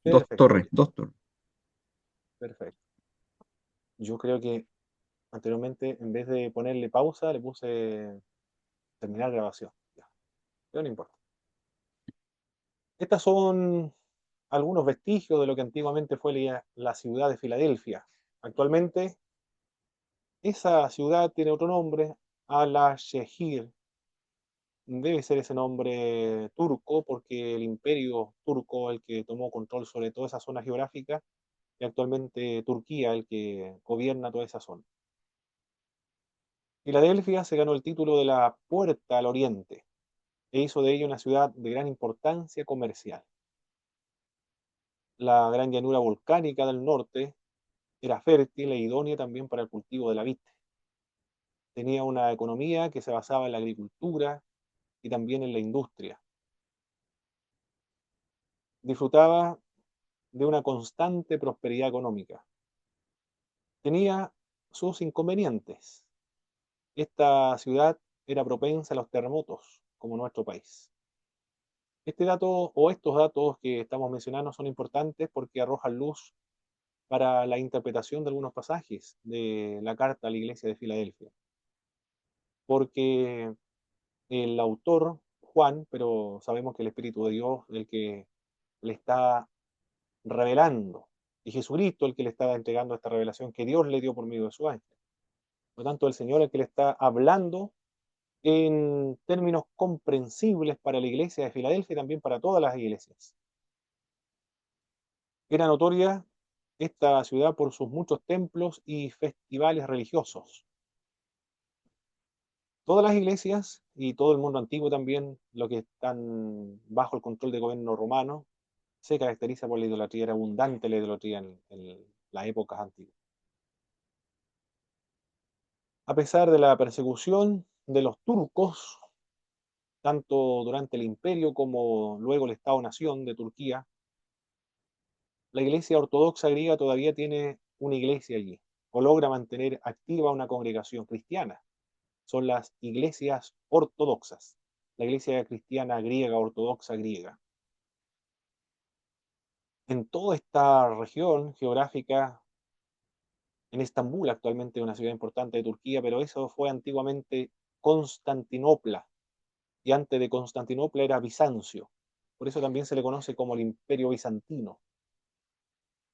Dos Perfecto, torres, listo. dos torres. Perfecto. Yo creo que anteriormente, en vez de ponerle pausa, le puse terminar grabación. Ya, pero no importa. Estas son algunos vestigios de lo que antiguamente fue la ciudad de Filadelfia. Actualmente, esa ciudad tiene otro nombre, Alaşehir. Debe ser ese nombre turco, porque el imperio turco, el que tomó control sobre toda esa zona geográfica, y actualmente Turquía, el que gobierna toda esa zona. Filadelfia se ganó el título de la Puerta al Oriente e hizo de ella una ciudad de gran importancia comercial. La gran llanura volcánica del norte era fértil e idónea también para el cultivo de la vid. Tenía una economía que se basaba en la agricultura y también en la industria. Disfrutaba de una constante prosperidad económica. Tenía sus inconvenientes. Esta ciudad era propensa a los terremotos, como nuestro país. Este dato o estos datos que estamos mencionando son importantes porque arrojan luz para la interpretación de algunos pasajes de la carta a la iglesia de Filadelfia. Porque el autor, Juan, pero sabemos que el Espíritu de Dios, el que le está revelando, y Jesucristo el que le está entregando esta revelación que Dios le dio por medio de su ángel. Por lo tanto, el Señor el que le está hablando en términos comprensibles para la iglesia de Filadelfia y también para todas las iglesias. Era notoria esta ciudad por sus muchos templos y festivales religiosos. Todas las iglesias y todo el mundo antiguo también, lo que están bajo el control de gobierno romano, se caracteriza por la idolatría, era abundante la idolatría en las épocas antiguas. A pesar de la persecución de los turcos, tanto durante el imperio como luego el Estado-Nación de Turquía, la iglesia ortodoxa griega todavía tiene una iglesia allí, o logra mantener activa una congregación cristiana. Son las iglesias ortodoxas, la iglesia cristiana griega, ortodoxa griega. En toda esta región geográfica, en Estambul, actualmente una ciudad importante de Turquía, pero eso fue antiguamente Constantinopla, y antes de Constantinopla era Bizancio. Por eso también se le conoce como el Imperio Bizantino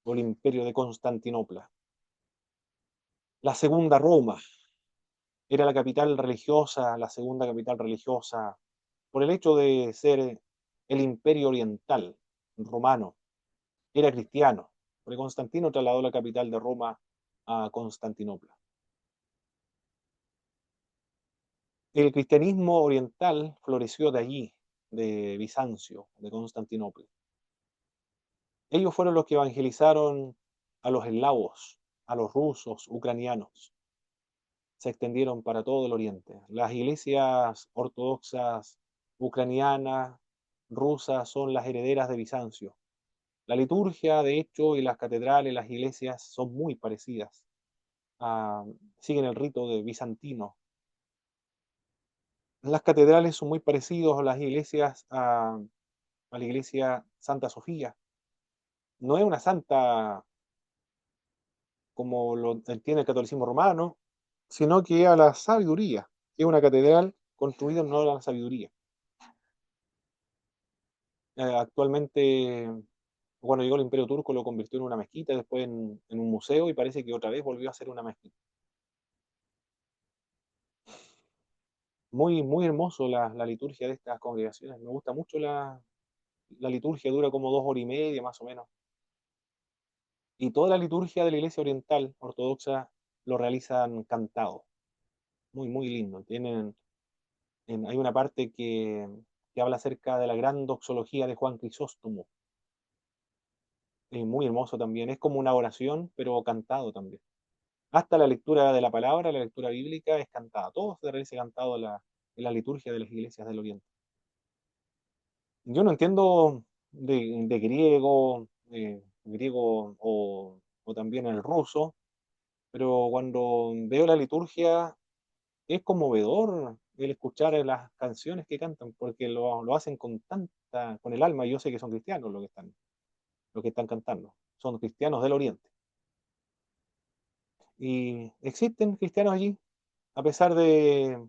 o el Imperio de Constantinopla. La segunda Roma era la capital religiosa, la segunda capital religiosa, por el hecho de ser el Imperio Oriental romano. Era cristiano, porque Constantino trasladó la capital de Roma a Constantinopla. El cristianismo oriental floreció de allí, de Bizancio, de Constantinopla. Ellos fueron los que evangelizaron a los eslavos, a los rusos, ucranianos. Se extendieron para todo el oriente. Las iglesias ortodoxas ucranianas, rusas, son las herederas de Bizancio. La liturgia, de hecho, y las catedrales, las iglesias son muy parecidas. Ah, siguen el rito de bizantino. Las catedrales son muy parecidos a las iglesias, a la iglesia Santa Sofía. No es una santa como lo entiende el catolicismo romano, sino que a la sabiduría, que es una catedral construida en honor a la sabiduría. Actualmente, cuando llegó el Imperio Turco, lo convirtió en una mezquita, después en un museo, y parece que otra vez volvió a ser una mezquita. Muy, muy hermoso la liturgia de estas congregaciones. Me gusta mucho la liturgia, dura como 2 horas y media más o menos. Y toda la liturgia de la iglesia oriental ortodoxa lo realizan cantado. Muy, muy lindo. Hay una parte que habla acerca de la gran doxología de Juan Crisóstomo. Es muy hermoso también. Es como una oración, pero cantado también. Hasta la lectura de la palabra, la lectura bíblica es cantada. Todo se realiza cantado en la liturgia de las iglesias del Oriente. Yo no entiendo de griego, griego o también el ruso, pero cuando veo la liturgia es conmovedor el escuchar las canciones que cantan, porque lo hacen con tanta, con el alma, y yo sé que son cristianos los que están. lo que están cantando. Son cristianos del Oriente. Y existen cristianos allí, a pesar de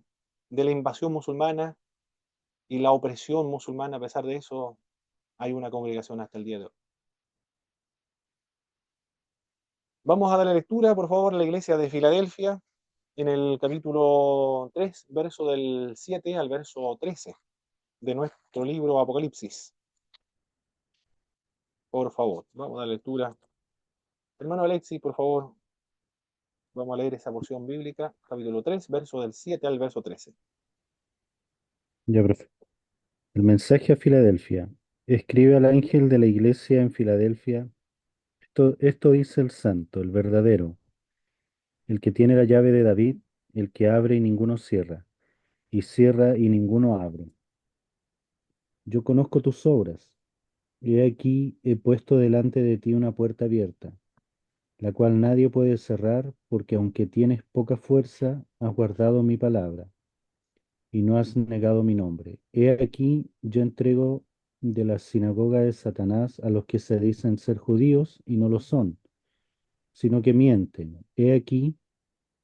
la invasión musulmana y la opresión musulmana, a pesar de eso, hay una congregación hasta el día de hoy. Vamos a darle lectura, por favor, a la iglesia de Filadelfia, en el capítulo 3, verso del 7 al verso 13 de nuestro libro Apocalipsis. Por favor, vamos a dar lectura. Hermano Alexis, por favor, vamos a leer esa porción bíblica, capítulo 3, verso del 7 al verso 13. Ya, profe. El mensaje a Filadelfia. Escribe al ángel de la iglesia en Filadelfia. Esto dice el santo, el verdadero, el que tiene la llave de David, el que abre y ninguno cierra, y cierra y ninguno abre. Yo conozco tus obras. He aquí he puesto delante de ti una puerta abierta, la cual nadie puede cerrar, porque aunque tienes poca fuerza, has guardado mi palabra y no has negado mi nombre. He aquí yo entrego de la sinagoga de Satanás a los que se dicen ser judíos y no lo son, sino que mienten. He aquí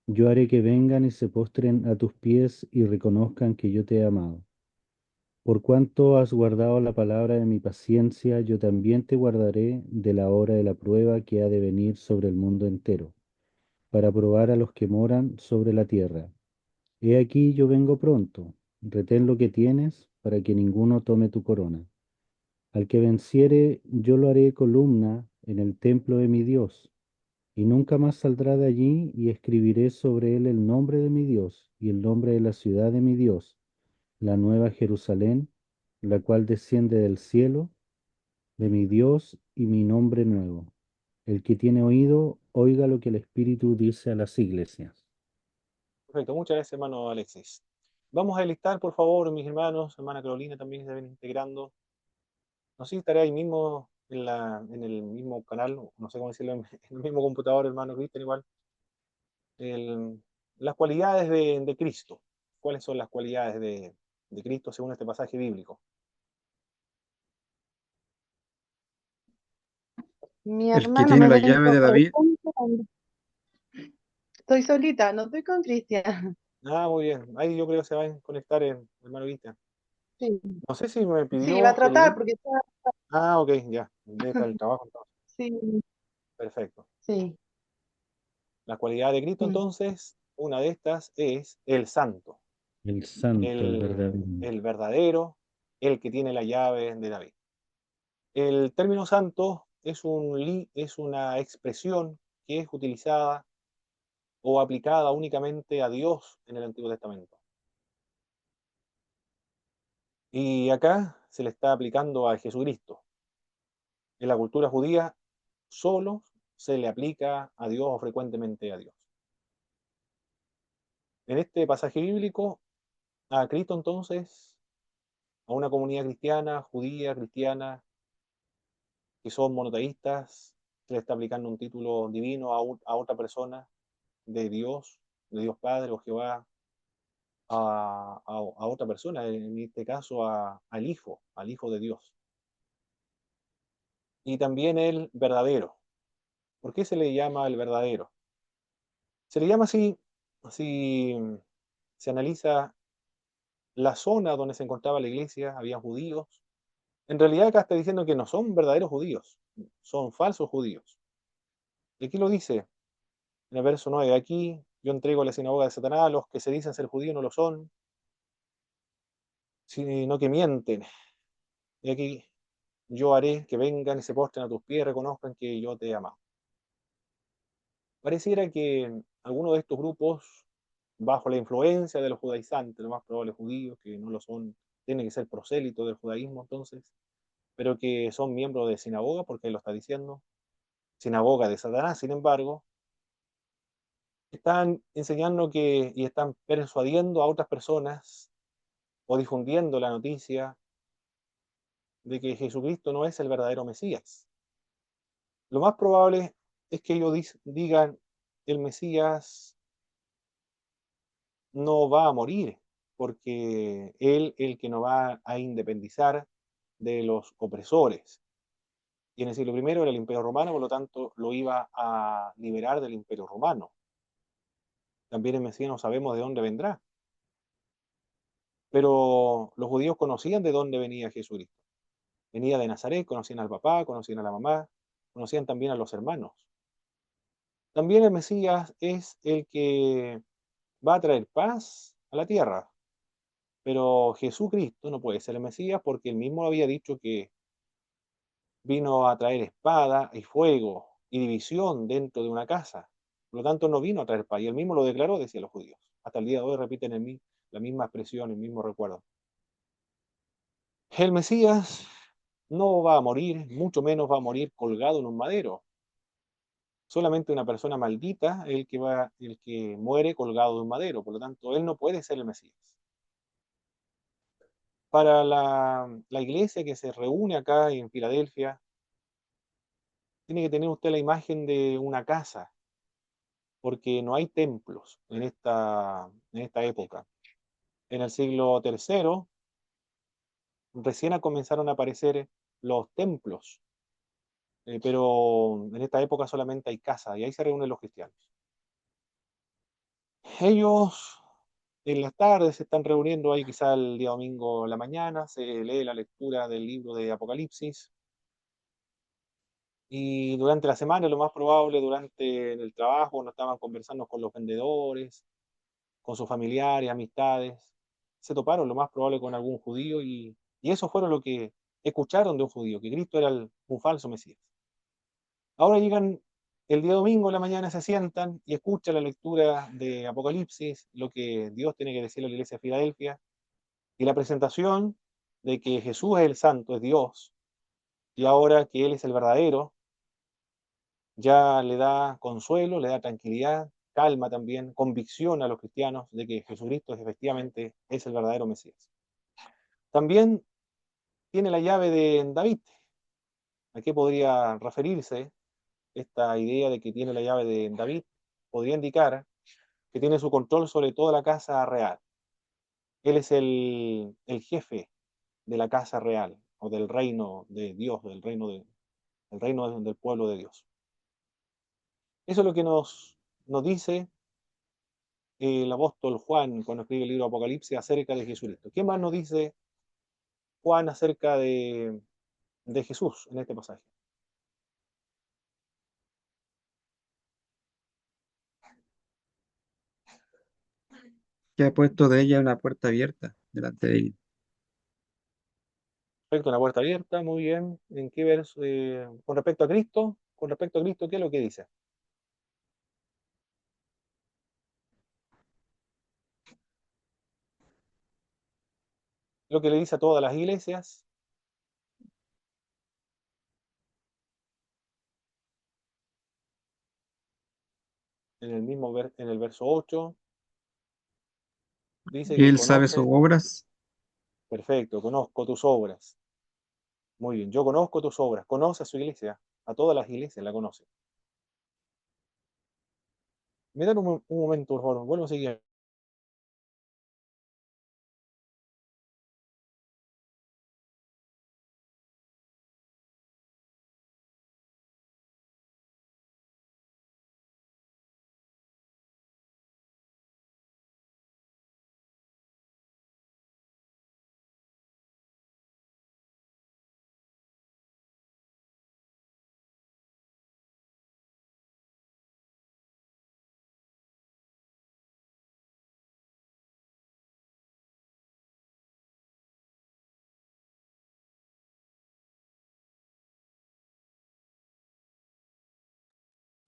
yo haré que vengan y se postren a tus pies y reconozcan que yo te he amado. Por cuanto has guardado la palabra de mi paciencia, yo también te guardaré de la hora de la prueba que ha de venir sobre el mundo entero, para probar a los que moran sobre la tierra. He aquí yo vengo pronto. Retén lo que tienes, para que ninguno tome tu corona. Al que venciere, yo lo haré columna en el templo de mi Dios, y nunca más saldrá de allí, y escribiré sobre él el nombre de mi Dios y el nombre de la ciudad de mi Dios, la nueva Jerusalén, la cual desciende del cielo, de mi Dios, y mi nombre nuevo. El que tiene oído, oiga lo que el Espíritu dice a las iglesias. Perfecto, muchas gracias, hermano Alexis. Vamos a listar, por favor, mis hermanos, hermana Carolina también se ven integrando. No sé si estará ahí mismo en el mismo canal, no sé cómo decirlo, en el mismo computador, hermano Cristian, igual. El- las cualidades de Cristo. ¿Cuáles son las cualidades de Cristo según este pasaje bíblico? Mi El que hermano tiene me la ven llave de David, confundiendo. Estoy solita, no estoy con Cristian. Ah, muy bien. Ahí yo creo que se va a conectar el hermano Cristian. Sí, No sé si me sí, va a pidió el tratar link. porque Ah, ok, ya. Debe estar el trabajo entonces. sí, Perfecto. sí. La cualidad de Cristo, Mm. entonces, una de estas es el santo, El santo, el verdadero. el verdadero, el que tiene la llave de David. El término santo es una expresión que es utilizada o aplicada únicamente a Dios en el Antiguo Testamento. Y acá se le está aplicando a Jesucristo. En la cultura judía solo se le aplica a Dios o frecuentemente a Dios. En este pasaje bíblico, a Cristo entonces, a una comunidad cristiana, judía, cristiana, que son monoteístas, se le está aplicando un título divino a otra persona de Dios Padre o Jehová, a otra persona, en este caso al Hijo de Dios. Y también el verdadero. ¿Por qué se le llama el verdadero? Se le llama así, si se analiza la zona donde se encontraba la iglesia, había judíos. En realidad acá está diciendo que no son verdaderos judíos, son falsos judíos. Y aquí lo dice en el verso 9, aquí yo entrego la sinagoga de Satanás, los que se dicen ser judíos no lo son, sino que mienten. Y aquí yo haré que vengan y se postren a tus pies y reconozcan que yo te he amado. Pareciera que algunos de estos grupos, bajo la influencia de los judaizantes, lo más probable judíos, que no lo son, tienen que ser prosélitos del judaísmo entonces, pero que son miembros de sinagoga, porque él lo está diciendo, sinagoga de Satanás, sin embargo, están enseñando que y están persuadiendo a otras personas o difundiendo la noticia de que Jesucristo no es el verdadero Mesías. Lo más probable es que ellos digan, el Mesías no va a morir, porque él el que nos va a independizar de los opresores. y en el siglo I era el Imperio Romano, por lo tanto lo iba a liberar del Imperio Romano. También el Mesías no sabemos de dónde vendrá, pero los judíos conocían de dónde venía Jesucristo. Venía de Nazaret, conocían al papá, conocían a la mamá, conocían también a los hermanos. También el Mesías es el que va a traer paz a la tierra, pero Jesucristo no puede ser el Mesías porque él mismo había dicho que vino a traer espada y fuego y división dentro de una casa. Por lo tanto, no vino a traer paz. Y él mismo lo declaró, decía los judíos. Hasta el día de hoy repiten en mí la misma expresión, el mismo recuerdo. El Mesías no va a morir, mucho menos va a morir colgado en un madero. Solamente una persona maldita es el que muere colgado de un madero. Por lo tanto, él no puede ser el Mesías. Para la iglesia que se reúne acá en Filadelfia, tiene que tener usted la imagen de una casa, porque no hay templos en esta época. En el siglo III recién comenzaron a aparecer los templos, pero en esta época solamente hay casas y ahí se reúnen los cristianos. Ellos en las tardes se están reuniendo ahí quizá el día domingo en la mañana, se lee la lectura del libro de Apocalipsis y durante la semana, lo más probable, durante el trabajo, no estaban conversando con los vendedores, con sus familiares, amistades, se toparon lo más probable con algún judío y eso fueron lo que escucharon de un judío, que Cristo era un falso Mesías. Ahora llegan el día domingo en la mañana, se sientan y escuchan la lectura de Apocalipsis, lo que Dios tiene que decirle a la iglesia de Filadelfia, y la presentación de que Jesús es el santo, es Dios, y ahora que Él es el verdadero, ya le da consuelo, le da tranquilidad, calma también, convicción a los cristianos de que Jesucristo efectivamente es el verdadero Mesías. También tiene la llave de David. ¿A qué podría referirse esta idea de que tiene la llave de David? Podría indicar que tiene su control sobre toda la casa real. Él es el jefe de la casa real o del reino de Dios, del reino del pueblo de Dios. Eso es lo que nos dice el apóstol Juan cuando escribe el libro de Apocalipsis acerca de Jesucristo. ¿Qué más nos dice Juan acerca de Jesús en este pasaje? Que ha puesto de ella una puerta abierta delante de ella. Perfecto, una puerta abierta, muy bien. ¿En qué verso? Con respecto a Cristo, ¿qué es lo que dice? Lo que le dice a todas las iglesias, en el verso 8, dice que Él sabe sus conoce, obras perfecto, conozco tus obras. Muy bien, yo conozco tus obras, conoce a su iglesia, a todas las iglesias la conoce. Me dan un momento, por favor, vuelvo a seguir.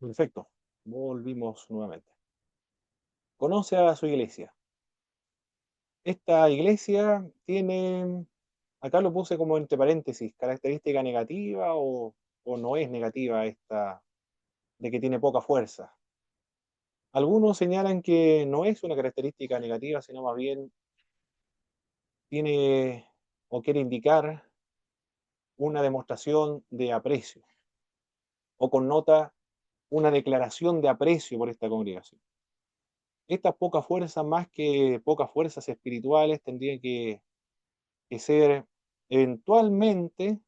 Perfecto, volvimos nuevamente. Conoce a su iglesia. Esta iglesia tiene, acá lo puse como entre paréntesis, característica negativa o no es negativa esta, de que tiene poca fuerza. Algunos señalan que no es una característica negativa, sino más bien tiene o quiere indicar una demostración de aprecio o connota una declaración de aprecio por esta congregación. Estas pocas fuerzas, más que pocas fuerzas espirituales, tendrían que ser eventualmente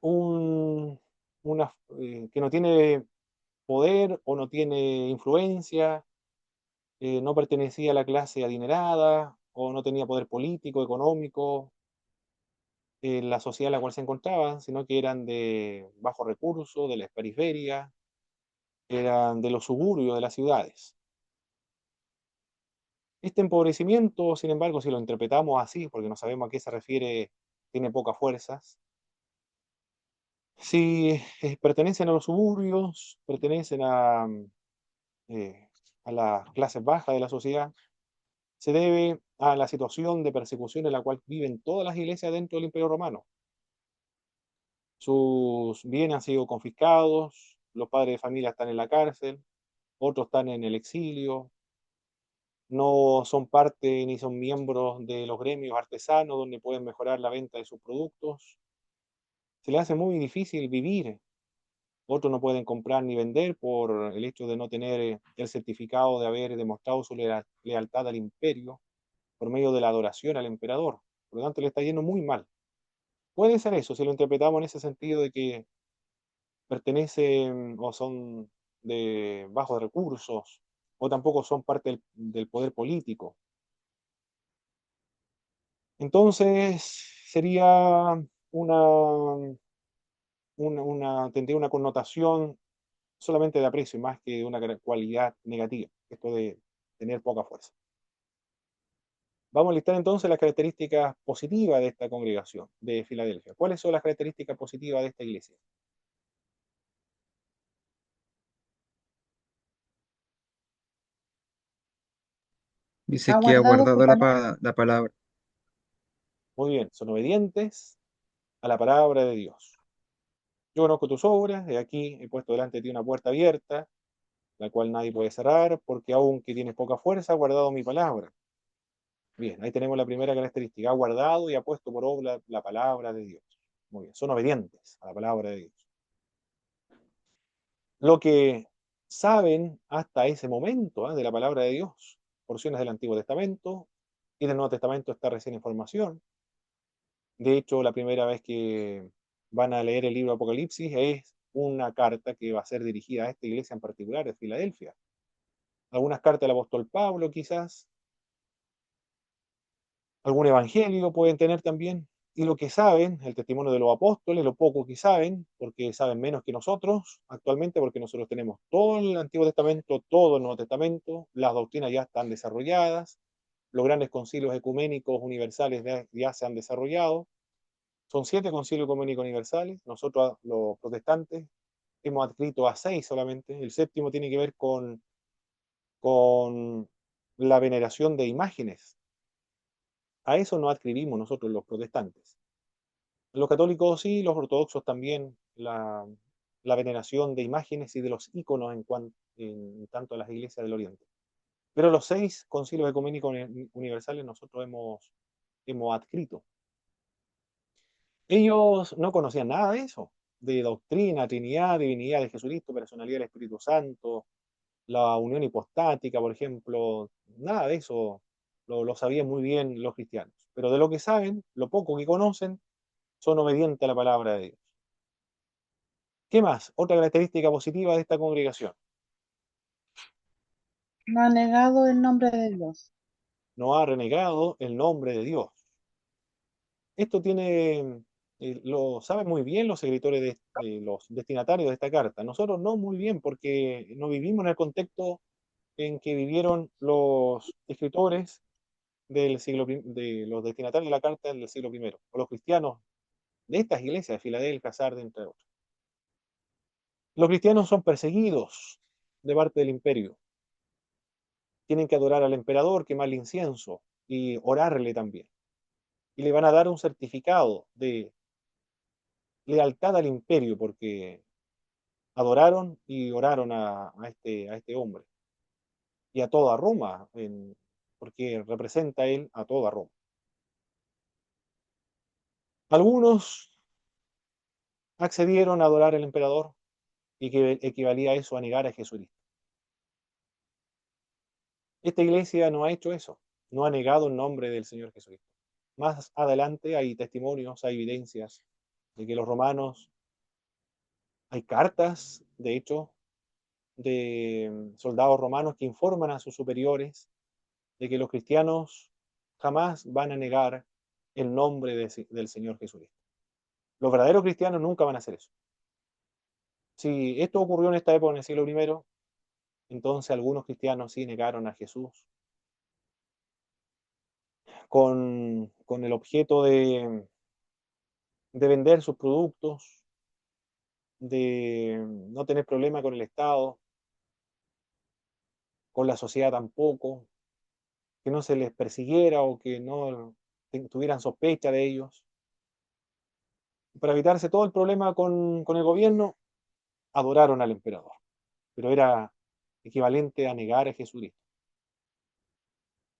un, que no tiene poder o no tiene influencia, no pertenecía a la clase adinerada o no tenía poder político, económico en la sociedad en la cual se encontraban, sino que eran de bajos recursos, de las periferias, eran de los suburbios de las ciudades. Este empobrecimiento, sin embargo, si lo interpretamos así, porque no sabemos a qué se refiere, tiene pocas fuerzas. Si pertenecen a los suburbios, pertenecen eh, a las clases bajas de la sociedad, se debe a la situación de persecución en la cual viven todas las iglesias dentro del Imperio Romano. Sus bienes han sido confiscados, los padres de familia están en la cárcel, otros están en el exilio, no son parte ni son miembros de los gremios artesanos donde pueden mejorar la venta de sus productos. Se les hace muy difícil vivir. Otros no pueden comprar ni vender por el hecho de no tener el certificado de haber demostrado su lealtad al imperio por medio de la adoración al emperador. Por lo tanto, le está yendo muy mal. Puede ser eso, si lo interpretamos en ese sentido de que pertenecen o son de bajos recursos o tampoco son parte del poder político. Entonces, sería tendría una connotación solamente de aprecio, más que de una cualidad negativa, esto de tener poca fuerza. Vamos a listar entonces las características positivas de esta congregación de Filadelfia. ¿Cuáles son las características positivas de esta iglesia? Dice Ha que ha guardado su guardado palabra. la palabra. Muy bien, son obedientes a la palabra de Dios. Yo conozco tus obras, y aquí he puesto delante de ti una puerta abierta, la cual nadie puede cerrar, porque aunque tienes poca fuerza, ha guardado mi palabra. Bien, ahí tenemos la primera característica, ha guardado y ha puesto por obra la palabra de Dios. Muy bien, son obedientes a la palabra de Dios. Lo que saben hasta ese momento de la palabra de Dios, porciones del Antiguo Testamento y del Nuevo Testamento está recién en formación. De hecho, la primera vez que van a leer el libro Apocalipsis es una carta que va a ser dirigida a esta iglesia en particular, de Filadelfia. Algunas cartas del apóstol Pablo, quizás, algún evangelio pueden tener también, y lo que saben, el testimonio de los apóstoles, lo poco que saben, porque saben menos que nosotros actualmente, porque nosotros tenemos todo el Antiguo Testamento, todo el Nuevo Testamento, las doctrinas ya están desarrolladas, los grandes concilios ecuménicos universales ya se han desarrollado, son 7 concilios ecuménicos universales, nosotros los protestantes hemos adscrito a 6 solamente, el séptimo tiene que ver con la veneración de imágenes, a eso no adscribimos nosotros los protestantes. Los católicos sí, los ortodoxos también, la veneración de imágenes y de los íconos en tanto a las iglesias del Oriente. Pero los 6 concilios ecuménicos universales nosotros hemos adscrito. Ellos no conocían nada de eso, de doctrina, Trinidad, divinidad de Jesucristo, personalidad del Espíritu Santo, la unión hipostática, por ejemplo, nada de eso lo sabían muy bien los cristianos. Pero de lo que saben, lo poco que conocen, son obedientes a la palabra de Dios. ¿Qué más? Otra característica positiva de esta congregación. No ha negado el nombre de Dios. No ha renegado el nombre de Dios. Esto lo saben muy bien los escritores, los destinatarios de esta carta. Nosotros no muy bien, porque no vivimos en el contexto en que vivieron los escritores de los destinatarios de la carta del siglo I, o los cristianos de estas iglesias, de Filadelfia, Sardes, entre otros. Los cristianos son perseguidos de parte del imperio. Tienen que adorar al emperador, quemarle incienso y orarle también. Y le van a dar un certificado de lealtad al imperio porque adoraron y oraron a este hombre y a toda Roma, porque representa él a toda Roma. Algunos accedieron a adorar al emperador y que equivalía a eso a negar a Jesucristo. Esta iglesia no ha hecho eso, no ha negado el nombre del Señor Jesucristo. Más adelante hay testimonios, hay evidencias de que los romanos Hay cartas, de hecho, de soldados romanos que informan a sus superiores de que los cristianos jamás van a negar el nombre del Señor Jesucristo. Los verdaderos cristianos nunca van a hacer eso. Si esto ocurrió en esta época, en el siglo I, entonces algunos cristianos sí negaron a Jesús con el objeto de vender sus productos, de no tener problema con el Estado, con la sociedad tampoco, que no se les persiguiera o que no tuvieran sospecha de ellos. Para evitarse todo el problema con el gobierno, adoraron al emperador, pero era equivalente a negar a Jesucristo.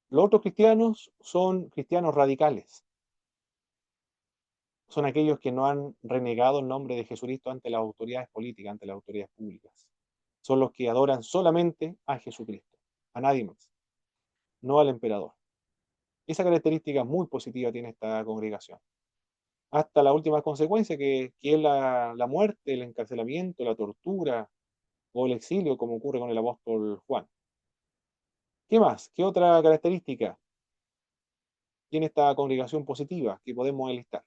Los otros cristianos son cristianos radicales, son aquellos que no han renegado el nombre de Jesucristo ante las autoridades políticas, ante las autoridades públicas. Son los que adoran solamente a Jesucristo, a nadie más, no al emperador. Esa característica muy positiva tiene esta congregación. Hasta la última consecuencia, que es la muerte, el encarcelamiento, la tortura o el exilio, como ocurre con el apóstol Juan. ¿Qué más? ¿Qué otra característica tiene esta congregación positiva que podemos enlistar?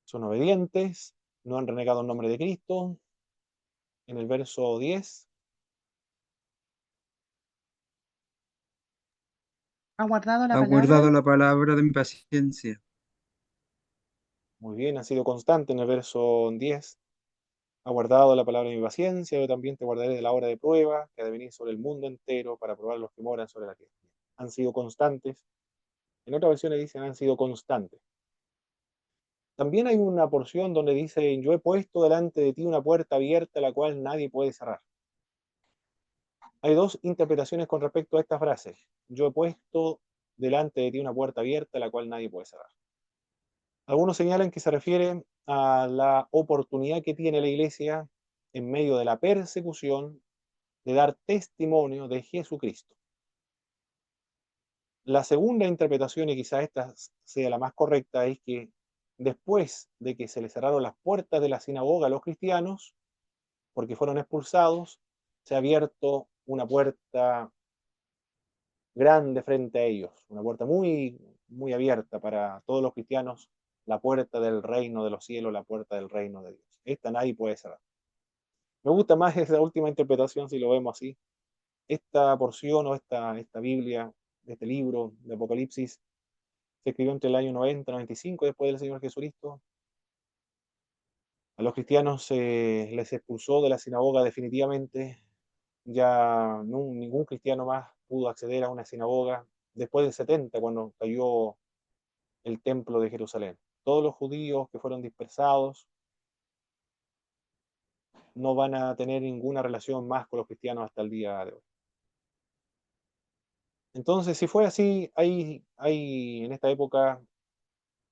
Son obedientes, no han renegado el nombre de Cristo. En el verso 10, ¿Ha guardado la Ha palabra? guardado la palabra de mi paciencia. muy bien, han sido constantes en el verso 10. Ha guardado la palabra de mi paciencia, yo también te guardaré de la hora de prueba que ha de venir sobre el mundo entero para probar los que moran sobre la tierra. Han sido constantes. En otras versiones dicen han sido constantes. También hay una porción donde dice, yo he puesto delante de ti una puerta abierta la cual nadie puede cerrar. Hay dos interpretaciones con respecto a esta frase. Yo he puesto delante de ti una puerta abierta la cual nadie puede cerrar. Algunos señalan que se refiere a la oportunidad que tiene la iglesia en medio de la persecución de dar testimonio de Jesucristo. La segunda interpretación, y quizás esta sea la más correcta, es que después de que se les cerraron las puertas de la sinagoga a los cristianos, porque fueron expulsados, se ha abierto una puerta grande frente a ellos, una puerta muy, muy abierta para todos los cristianos, la puerta del reino de los cielos, la puerta del reino de Dios. Esta nadie puede cerrar. Me gusta más esa última interpretación si lo vemos así. Esta porción o esta Biblia, este libro de Apocalipsis, se escribió entre el año 90 y 95 después del Señor Jesucristo. A los cristianos se les expulsó de la sinagoga definitivamente. Ya ningún cristiano más pudo acceder a una sinagoga después del 70, cuando cayó el templo de Jerusalén. Todos los judíos que fueron dispersados no van a tener ninguna relación más con los cristianos hasta el día de hoy. Entonces, si fue así, hay en esta época,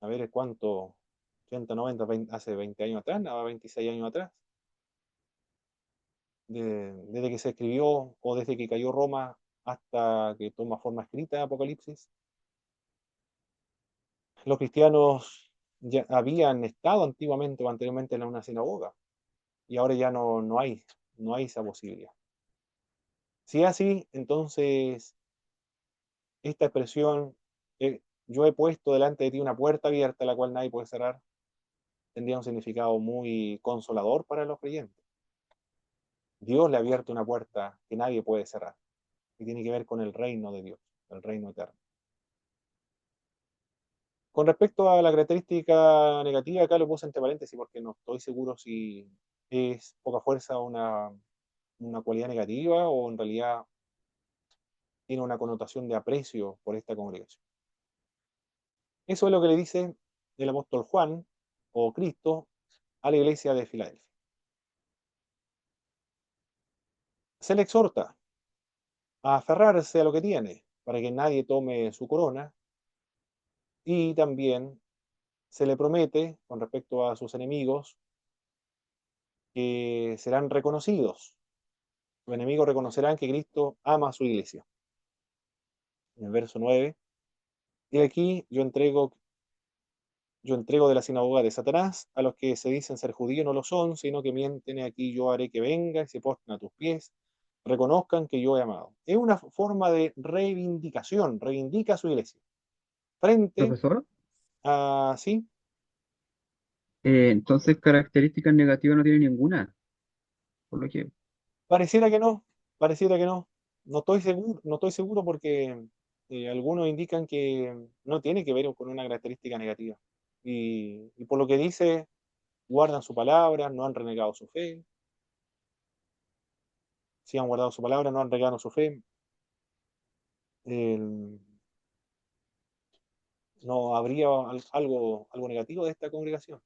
a ver cuánto, 80, 90, 20, hace 20 años atrás, no, 26 años atrás, desde que se escribió o desde que cayó Roma hasta que toma forma escrita Apocalipsis, los cristianos ya habían estado antiguamente o anteriormente en una sinagoga y ahora ya no hay esa posibilidad. Si es así, entonces esta expresión, yo he puesto delante de ti una puerta abierta la cual nadie puede cerrar, tendría un significado muy consolador para los creyentes. Dios le ha abierto una puerta que nadie puede cerrar y tiene que ver con el reino de Dios, el reino eterno. Con respecto a la característica negativa, acá lo puse entre paréntesis porque no estoy seguro si es poca fuerza una cualidad negativa o en realidad tiene una connotación de aprecio por esta congregación. Eso es lo que le dice el apóstol Juan o Cristo a la iglesia de Filadelfia. Se le exhorta a aferrarse a lo que tiene para que nadie tome su corona y también se le promete con respecto a sus enemigos que serán reconocidos. Los enemigos reconocerán que Cristo ama a su iglesia. En el verso 9, y aquí yo entrego de la sinagoga de Satanás a los que se dicen ser judíos no lo son, sino que mienten, y aquí yo haré que venga y se postren a tus pies, reconozcan que yo he amado. Es una forma de reivindicación, reivindica a su iglesia. Frente Profesor, a, sí, entonces características negativas no tiene ninguna, por lo que, pareciera que no, pareciera que no. No estoy seguro porque algunos indican que no tiene que ver con una característica negativa. Y por lo que dice, guardan su palabra, no han renegado su fe. Si han guardado su palabra, no han renegado su fe. eh, no habría algo negativo de esta congregación.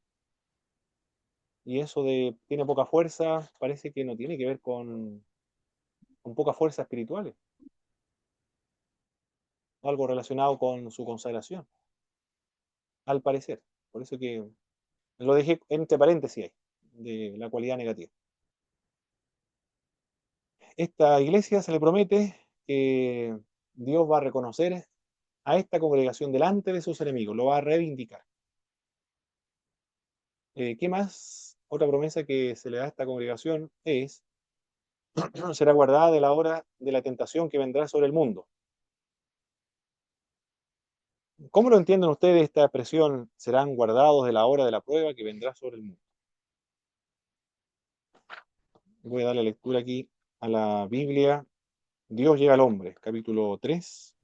Y eso de tiene poca fuerza, parece que no tiene que ver con poca fuerza espirituales, algo relacionado con su consagración, al parecer. Por eso que lo dejé entre paréntesis ahí, de la cualidad negativa. Esta iglesia se le promete que Dios va a reconocer a esta congregación delante de sus enemigos, lo va a reivindicar. ¿Qué más? Otra promesa que se le da a esta congregación es, será guardada de la hora de la tentación que vendrá sobre el mundo. ¿Cómo lo entienden ustedes esta expresión, serán guardados de la hora de la prueba que vendrá sobre el mundo? Voy a darle lectura aquí a la Biblia. Dios llega al hombre, capítulo 3.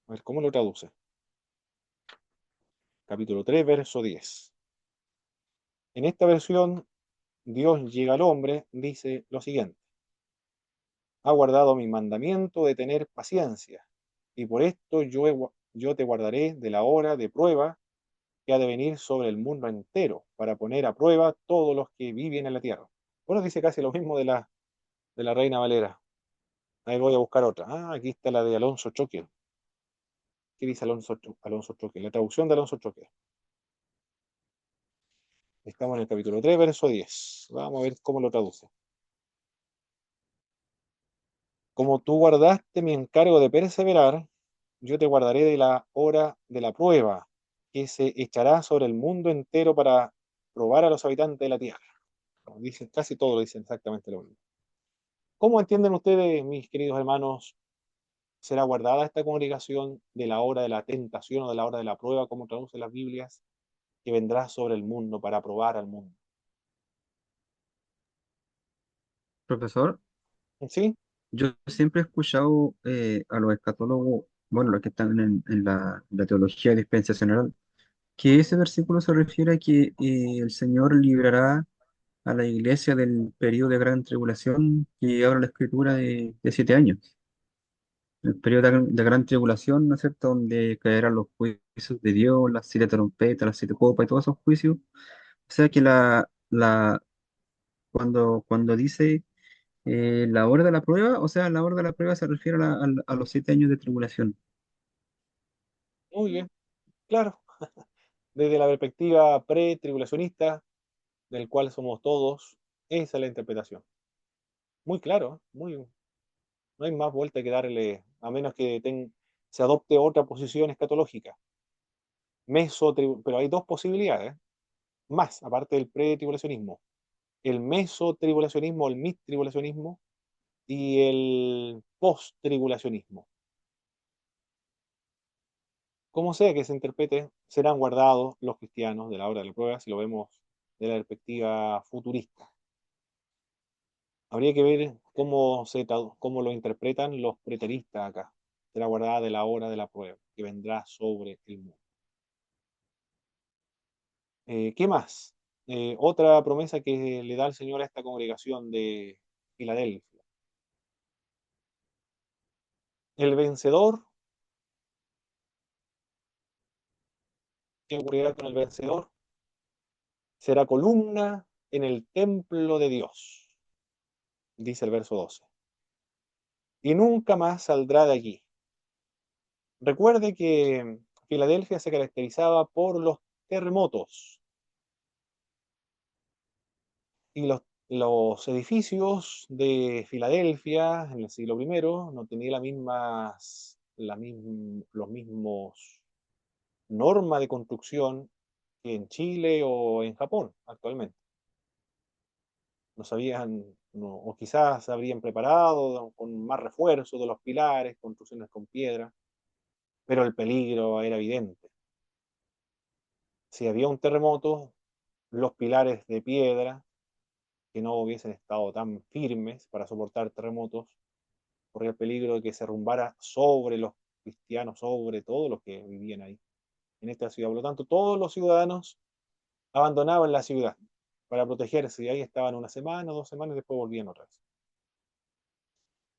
A ver, ¿cómo lo traduce? Capítulo 3, verso 10. En esta versión, Dios llega al hombre, dice lo siguiente: ha guardado mi mandamiento de tener paciencia, y por esto yo te guardaré de la hora de prueba que ha de venir sobre el mundo entero, para poner a prueba todos los que viven en la tierra. Bueno, dice casi lo mismo de la Reina Valera. Ahí voy a buscar otra. Ah, aquí está la de Alonso Choque. ¿Qué dice Alonso Choque? La traducción de Alonso Choque. Estamos en el capítulo 3, verso 10. Vamos a ver cómo lo traduce. Como tú guardaste mi encargo de perseverar, yo te guardaré de la hora de la prueba, que se echará sobre el mundo entero para probar a los habitantes de la tierra. Dicen, casi todo lo dicen exactamente lo mismo. ¿Cómo entienden ustedes, mis queridos hermanos, será guardada esta congregación de la hora de la tentación o de la hora de la prueba, como traducen las Biblias, que vendrá sobre el mundo para probar al mundo? profesor, ¿Sí? yo siempre he escuchado a los escatólogos, bueno, los que están en la teología dispensacional, que ese versículo se refiere a que el Señor librará a la iglesia del periodo de gran tribulación que habla la escritura de 7 años. El periodo de gran tribulación, ¿no es cierto?, donde caerán los juicios de Dios, las 7 trompetas, las 7 copas y todos esos juicios. O sea que cuando dice la hora de la prueba, o sea, la hora de la prueba se refiere a los 7 años de tribulación. Muy bien, claro. Desde la perspectiva pre-tribulacionista, del cual somos todos, esa es la interpretación. Muy claro, no hay más vuelta que darle, a menos que se adopte otra posición escatológica. Pero hay dos posibilidades, más, aparte del pre-tribulacionismo. El mesotribulacionismo, el mid-tribulacionismo y el post-tribulacionismo. Como sea que se interprete, serán guardados los cristianos de la hora de la prueba si lo vemos de la perspectiva futurista. Habría que ver cómo lo interpretan los preteristas acá. Será guardada de la hora de la prueba que vendrá sobre el mundo. ¿Qué más? Otra promesa que le da el Señor a esta congregación de Filadelfia. El vencedor, ¿qué ocurrirá con el vencedor? Será columna en el templo de Dios, dice el verso 12. Y nunca más saldrá de allí. Recuerde que Filadelfia se caracterizaba por los terremotos. Y los edificios de Filadelfia en el siglo primero no tenían los mismos normas de construcción que en Chile o en Japón actualmente. No sabían, o quizás se habrían preparado con más refuerzos de los pilares, construcciones con piedra, pero el peligro era evidente. Si había un terremoto, los pilares de piedra, que no hubiesen estado tan firmes para soportar terremotos, corría el peligro de que se derrumbara sobre los cristianos, sobre todos los que vivían ahí, en esta ciudad. Por lo tanto, todos los ciudadanos abandonaban la ciudad para protegerse, y ahí estaban una semana, 2 semanas, y después volvían otra vez.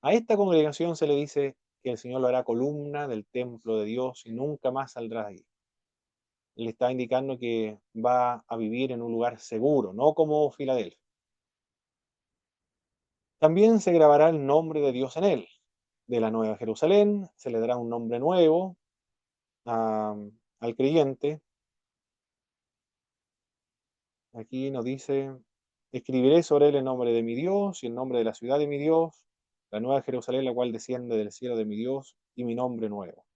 A esta congregación se le dice que el Señor lo hará columna del templo de Dios y nunca más saldrá de ahí. Le está indicando que va a vivir en un lugar seguro, no como Filadelfia. También se grabará el nombre de Dios en él. De la Nueva Jerusalén se le dará un nombre nuevo al creyente. Aquí nos dice, escribiré sobre él el nombre de mi Dios y el nombre de la ciudad de mi Dios, la Nueva Jerusalén, la cual desciende del cielo de mi Dios, y mi nombre nuevo.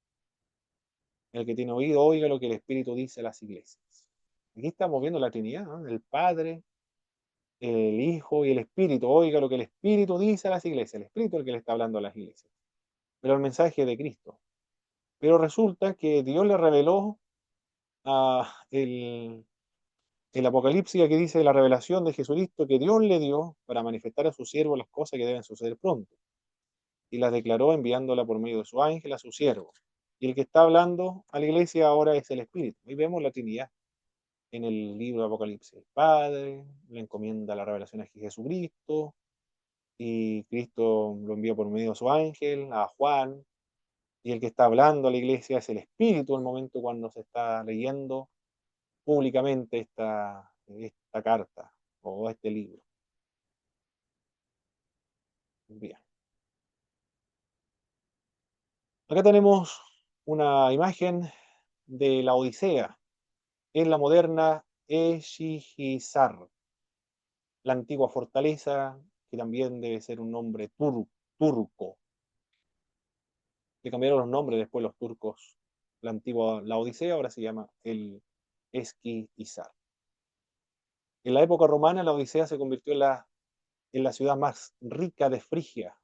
El que tiene oído, oiga lo que el Espíritu dice a las iglesias. Aquí estamos viendo la Trinidad, ¿no? El Padre, el Hijo y el Espíritu. Oiga lo que el Espíritu dice a las iglesias. El Espíritu es el que le está hablando a las iglesias. Pero el mensaje de Cristo. Pero resulta que Dios le reveló el Apocalipsis, que dice la revelación de Jesucristo que Dios le dio para manifestar a su siervo las cosas que deben suceder pronto. Y las declaró enviándola por medio de su ángel a su siervo. Y el que está hablando a la iglesia ahora es el Espíritu. Ahí vemos la Trinidad en el libro de Apocalipsis. El Padre le encomienda la revelación a Jesucristo, y Cristo lo envía por medio de su ángel a Juan, y el que está hablando a la iglesia es el Espíritu en el momento cuando se está leyendo públicamente esta carta o este libro. Bien. Acá tenemos una imagen de la Odisea en la moderna Eshihizar, la antigua fortaleza, que también debe ser un nombre turco. Le cambiaron los nombres después los turcos. La antigua, la Odisea, ahora se llama el Esquihizar. En la época romana, la Odisea se convirtió en la ciudad más rica de Frigia.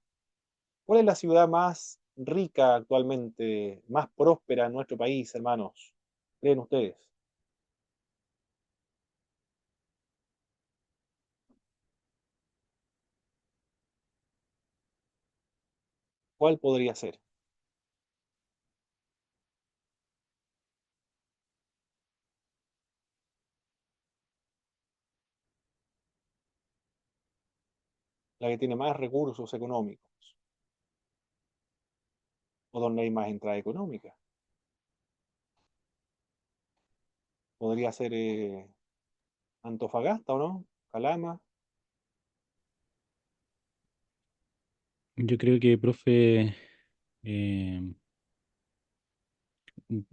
¿Cuál es la ciudad más rica actualmente, más próspera en nuestro país, hermanos? ¿Creen ustedes? ¿Cuál podría ser? La que tiene más recursos económicos, o donde hay más entrada económica. Podría ser Antofagasta, ¿o no? Calama. Yo creo que, profe, eh,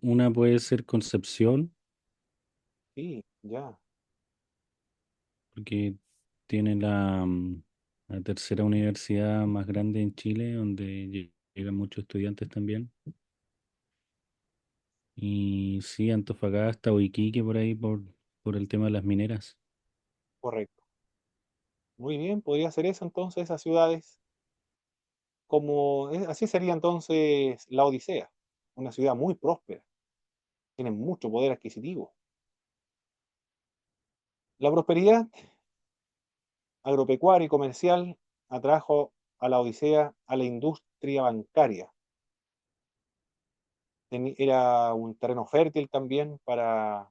una puede ser Concepción, Sí, ya, porque tiene la tercera universidad más grande en Chile, donde llegan muchos estudiantes también. Y sí, Antofagasta o Iquique por ahí, por el tema de las mineras. correcto. Muy bien, podría ser eso entonces, esas ciudades, como, así sería entonces la Odisea, una ciudad muy próspera, tiene mucho poder adquisitivo. La prosperidad agropecuaria y comercial atrajo a la Odisea a la industria bancaria. Era un terreno fértil también para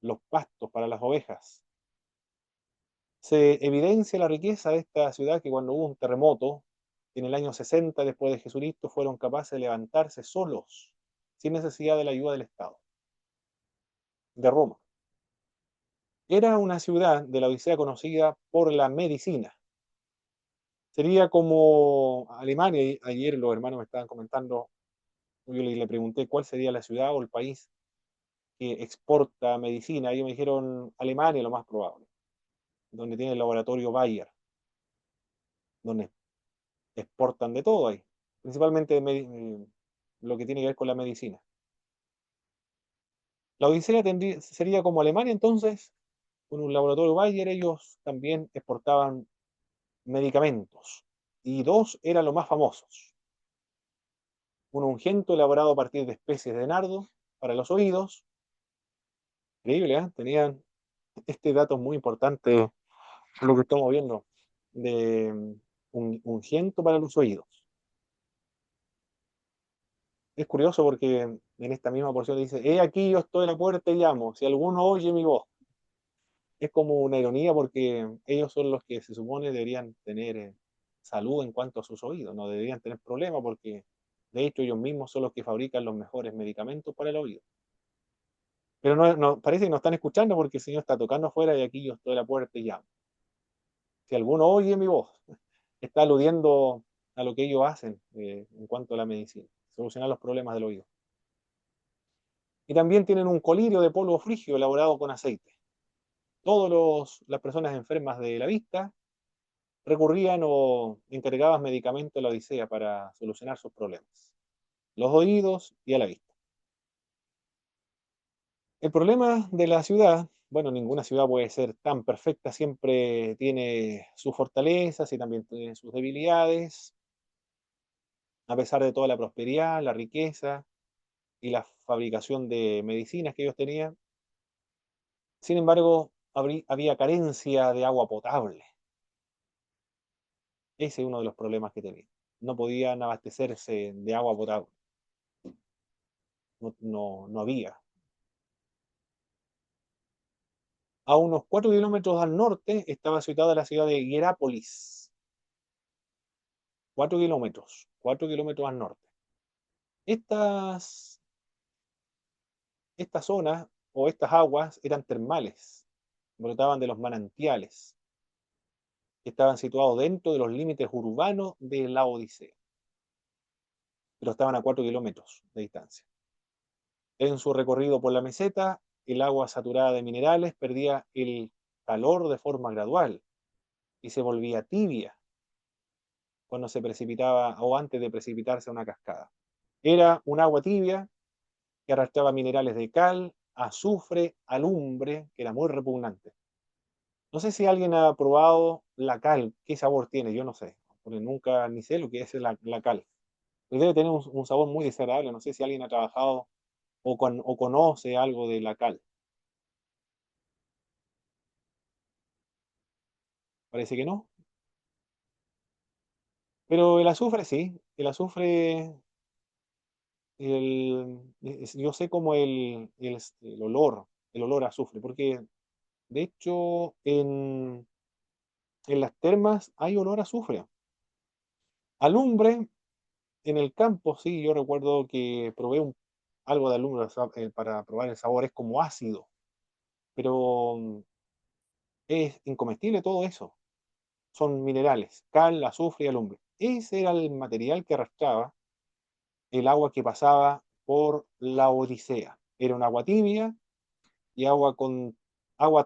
los pastos, para las ovejas. Se evidencia la riqueza de esta ciudad que cuando hubo un terremoto en el año 60 después de Jesucristo fueron capaces de levantarse solos, sin necesidad de la ayuda del Estado, de Roma. Era una ciudad de la Odisea conocida por la medicina. Sería como Alemania. Ayer los hermanos me estaban comentando, yo le pregunté cuál sería la ciudad o el país que exporta medicina. Ellos me dijeron Alemania, lo más probable. donde tiene el laboratorio Bayer, donde exportan de todo ahí, principalmente lo que tiene que ver con la medicina. La Odisea sería como Alemania entonces, con un laboratorio Bayer, ellos también exportaban medicamentos. Y dos eran los más famosos. Un ungüento elaborado a partir de especies de nardo para los oídos. Increíble, ¿eh? Tenían este dato muy importante, lo que estamos viendo, de un ungüento para los oídos. Es curioso porque en esta misma porción dice, he aquí yo estoy en la puerta y llamo, si alguno oye mi voz. Es como una ironía porque ellos son los que se supone deberían tener salud en cuanto a sus oídos, no deberían tener problemas porque de hecho ellos mismos son los que fabrican los mejores medicamentos para el oído. Pero parece que no están escuchando porque el Señor está tocando afuera y aquí yo estoy en la puerta y llamo. Si alguno oye mi voz, está aludiendo a lo que ellos hacen en cuanto a la medicina, solucionar los problemas del oído. Y también tienen un colirio de polvo frigio elaborado con aceite. Todas las personas enfermas de la vista recurrían o encargaban medicamentos a la Odisea para solucionar sus problemas, los oídos y a la vista. El problema de la ciudad, bueno, ninguna ciudad puede ser tan perfecta, siempre tiene sus fortalezas y también tiene sus debilidades, a pesar de toda la prosperidad, la riqueza y la fabricación de medicinas que ellos tenían. Sin embargo, había carencia de agua potable. Ese es uno de los problemas que tenían. No podían abastecerse de agua potable. No había. A unos 4 kilómetros al norte estaba situada la ciudad de Hierápolis. 4 kilómetros al norte. Estas, estas zonas o estas aguas eran termales, brotaban de los manantiales, que estaban situados dentro de los límites urbanos de la Odisea, pero estaban a 4 kilómetros de distancia. En su recorrido por la meseta, el agua saturada de minerales perdía el calor de forma gradual y se volvía tibia cuando se precipitaba o antes de precipitarse a una cascada. Era un agua tibia que arrastraba minerales de cal, azufre, alumbre, que era muy repugnante. No sé si alguien ha probado la cal, qué sabor tiene, yo no sé, porque nunca ni sé lo que es la cal. Pero debe tener un sabor muy desagradable, no sé si alguien ha trabajado o conoce algo de la cal. Parece que no. Pero el azufre sí, el azufre, yo sé como el olor a azufre, porque de hecho en las termas hay olor a azufre. Alumbre, en el campo, sí, yo recuerdo que probé algo de alumbre para probar el sabor, es como ácido, pero es incomestible todo eso. Son minerales, cal, azufre y alumbre. Ese era el material que arrastraba el agua que pasaba por la Odisea. Era un agua tibia y agua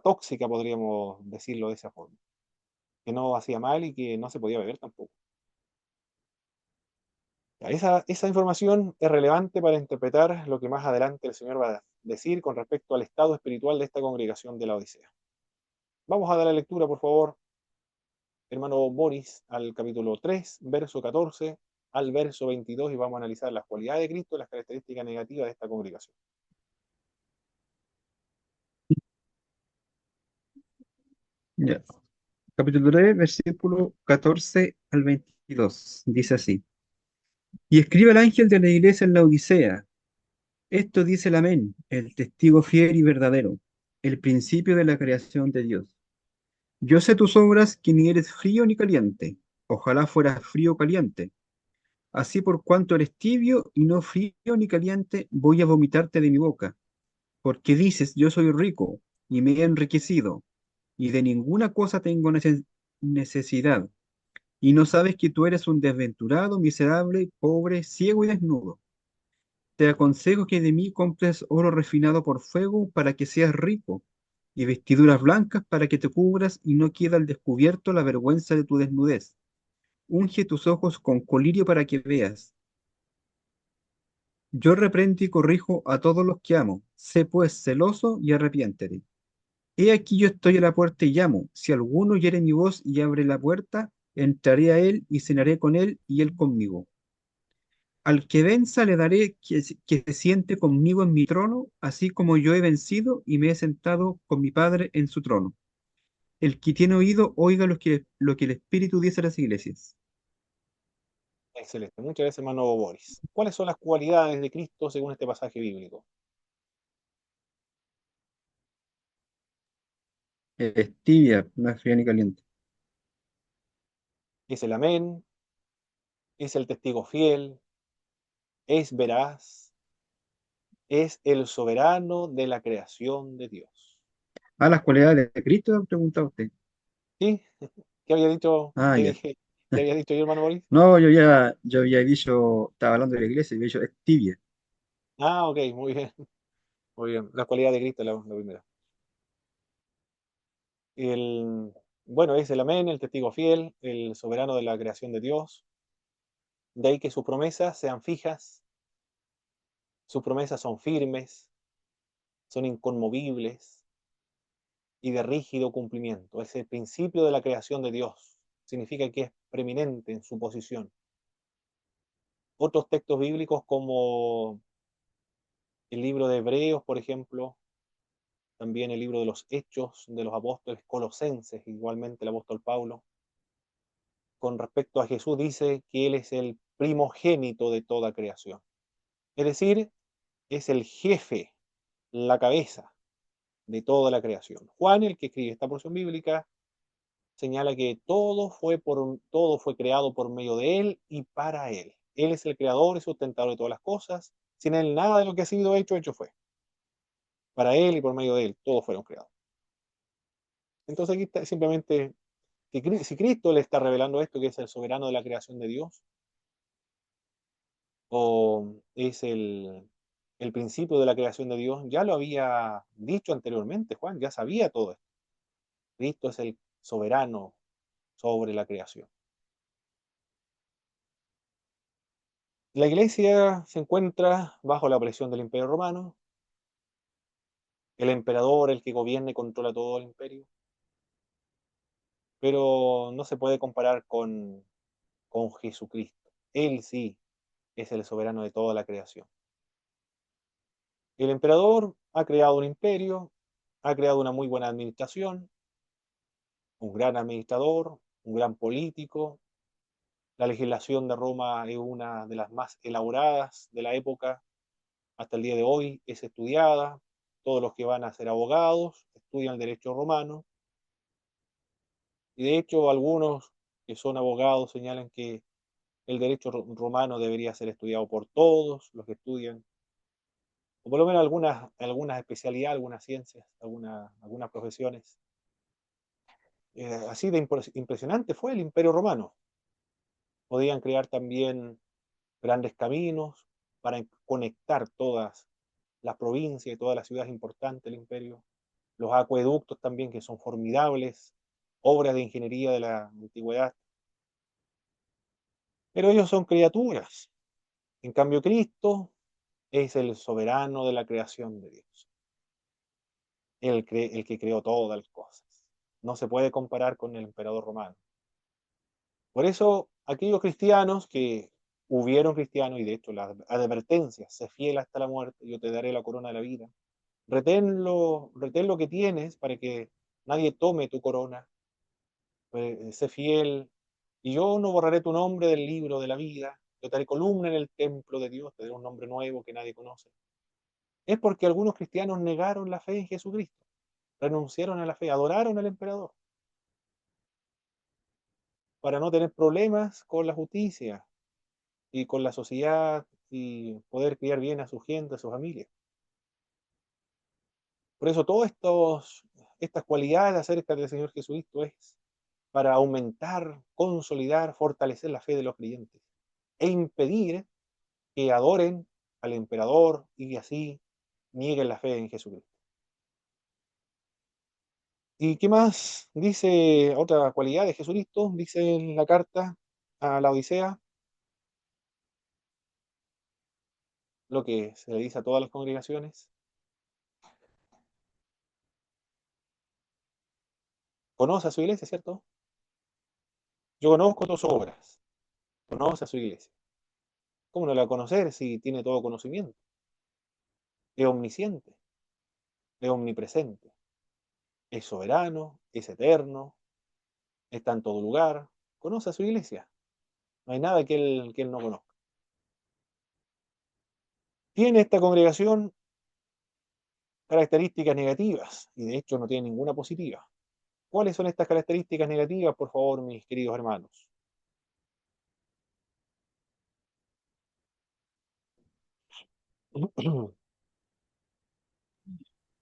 tóxica, podríamos decirlo de esa forma, que no hacía mal y que no se podía beber tampoco. Esa información es relevante para interpretar lo que más adelante el Señor va a decir con respecto al estado espiritual de esta congregación de la Odisea. Vamos a dar la lectura, por favor, hermano Boris, al capítulo 3, verso 14 al verso 22 y vamos a analizar las cualidades de Cristo y las características negativas de esta congregación. Ya. Capítulo 3, versículo 14 al 22. Dice así. Y escribe el ángel de la iglesia en la Odisea. Esto dice el Amén, el testigo fiel y verdadero, el principio de la creación de Dios. Yo sé tus obras, que ni eres frío ni caliente. Ojalá fueras frío o caliente. Así por cuanto eres tibio y no frío ni caliente, voy a vomitarte de mi boca. Porque dices, yo soy rico y me he enriquecido, y de ninguna cosa tengo necesidad. Y no sabes que tú eres un desventurado, miserable, pobre, ciego y desnudo. Te aconsejo que de mí compres oro refinado por fuego para que seas rico, y vestiduras blancas para que te cubras y no quede al descubierto la vergüenza de tu desnudez. Unge tus ojos con colirio para que veas. Yo reprendo y corrijo a todos los que amo. Sé pues celoso y arrepiéntete. He aquí yo estoy a la puerta y llamo. Si alguno oyere mi voz y abre la puerta, entraré a él y cenaré con él y él conmigo. Al que venza le daré que se siente conmigo en mi trono, así como yo he vencido y me he sentado con mi Padre en su trono. El que tiene oído, oiga lo que el Espíritu dice a las iglesias. Excelente. Muchas gracias, hermano Boris. ¿Cuáles son las cualidades de Cristo según este pasaje bíblico? Es tibia, no es fría ni caliente. Es el amén, es el testigo fiel, es veraz, es el soberano de la creación de Dios. Ah, las cualidades de Cristo, pregunta usted. ¿Sí? ¿Qué había dicho? Ah, ¿Qué ya. dije? ¿Qué había dicho yo, hermano Boris? No, yo había dicho, estaba hablando de la iglesia, y había dicho, es tibia. Ah, ok, muy bien. Muy bien. Las cualidades de Cristo, la primera. El, bueno, es el amén, el testigo fiel, el soberano de la creación de Dios. De ahí que sus promesas sean fijas, sus promesas son firmes, son inconmovibles y de rígido cumplimiento. Es el principio de la creación de Dios. Significa que es preeminente en su posición. Otros textos bíblicos como el libro de Hebreos, por ejemplo, también el libro de los Hechos de los Apóstoles, Colosenses, igualmente el apóstol Pablo, con respecto a Jesús dice que Él es el primogénito de toda creación. Es decir, es el jefe, la cabeza de toda la creación. Juan, el que escribe esta porción bíblica, señala que todo fue creado por medio de Él y para Él. Él es el creador y sustentador de todas las cosas. Sin Él nada de lo que ha sido hecho, hecho fue. Para Él y por medio de Él, todos fueron creados. Entonces aquí está simplemente, si Cristo le está revelando esto, que es el soberano de la creación de Dios, o es el principio de la creación de Dios, ya lo había dicho anteriormente, Juan, ya sabía todo esto. Cristo es el soberano sobre la creación. La iglesia se encuentra bajo la presión del imperio romano, el emperador, el que gobierna y controla todo el imperio, pero no se puede comparar con Jesucristo. Él sí es el soberano de toda la creación. El emperador ha creado un imperio, ha creado una muy buena administración, un gran administrador, un gran político. La legislación de Roma es una de las más elaboradas de la época, hasta el día de hoy es estudiada. Todos los que van a ser abogados estudian el derecho romano, y de hecho algunos que son abogados señalan que el derecho romano debería ser estudiado por todos los que estudian, o por lo menos algunas especialidades, algunas ciencias, algunas profesiones. Así de impresionante fue el imperio romano. Podían crear también grandes caminos para conectar todas las provincias y todas las ciudades importantes del imperio. Los acueductos también, que son formidables, obras de ingeniería de la antigüedad. Pero ellos son criaturas. En cambio, Cristo es el soberano de la creación de Dios, el que creó todas las cosas. No se puede comparar con el emperador romano. Por eso, aquellos cristianos que hubieron cristianos, y de hecho la advertencia, sé fiel hasta la muerte, yo te daré la corona de la vida. Retén lo que tienes para que nadie tome tu corona. Sé fiel, y yo no borraré tu nombre del libro de la vida. Yo te haré columna en el templo de Dios, te daré un nombre nuevo que nadie conoce. Es porque algunos cristianos negaron la fe en Jesucristo, renunciaron a la fe, adoraron al emperador para no tener problemas con la justicia y con la sociedad y poder criar bien a su gente, a su familia. Por eso estas cualidades acerca del Señor Jesucristo es para aumentar, consolidar, fortalecer la fe de los creyentes e impedir que adoren al emperador y así nieguen la fe en Jesucristo. ¿Y qué más dice otra cualidad de Jesucristo? Dice en la carta a la Odisea, lo que se le dice a todas las congregaciones. Conoce a su iglesia, ¿cierto? Yo conozco tus obras. Conoce a su iglesia. ¿Cómo no la va a conocer si tiene todo conocimiento? Es omnisciente, es omnipresente, es soberano, es eterno, está en todo lugar. Conoce a su iglesia. No hay nada que él no conozca. Tiene esta congregación características negativas y de hecho no tiene ninguna positiva. ¿Cuáles son estas características negativas, por favor, mis queridos hermanos?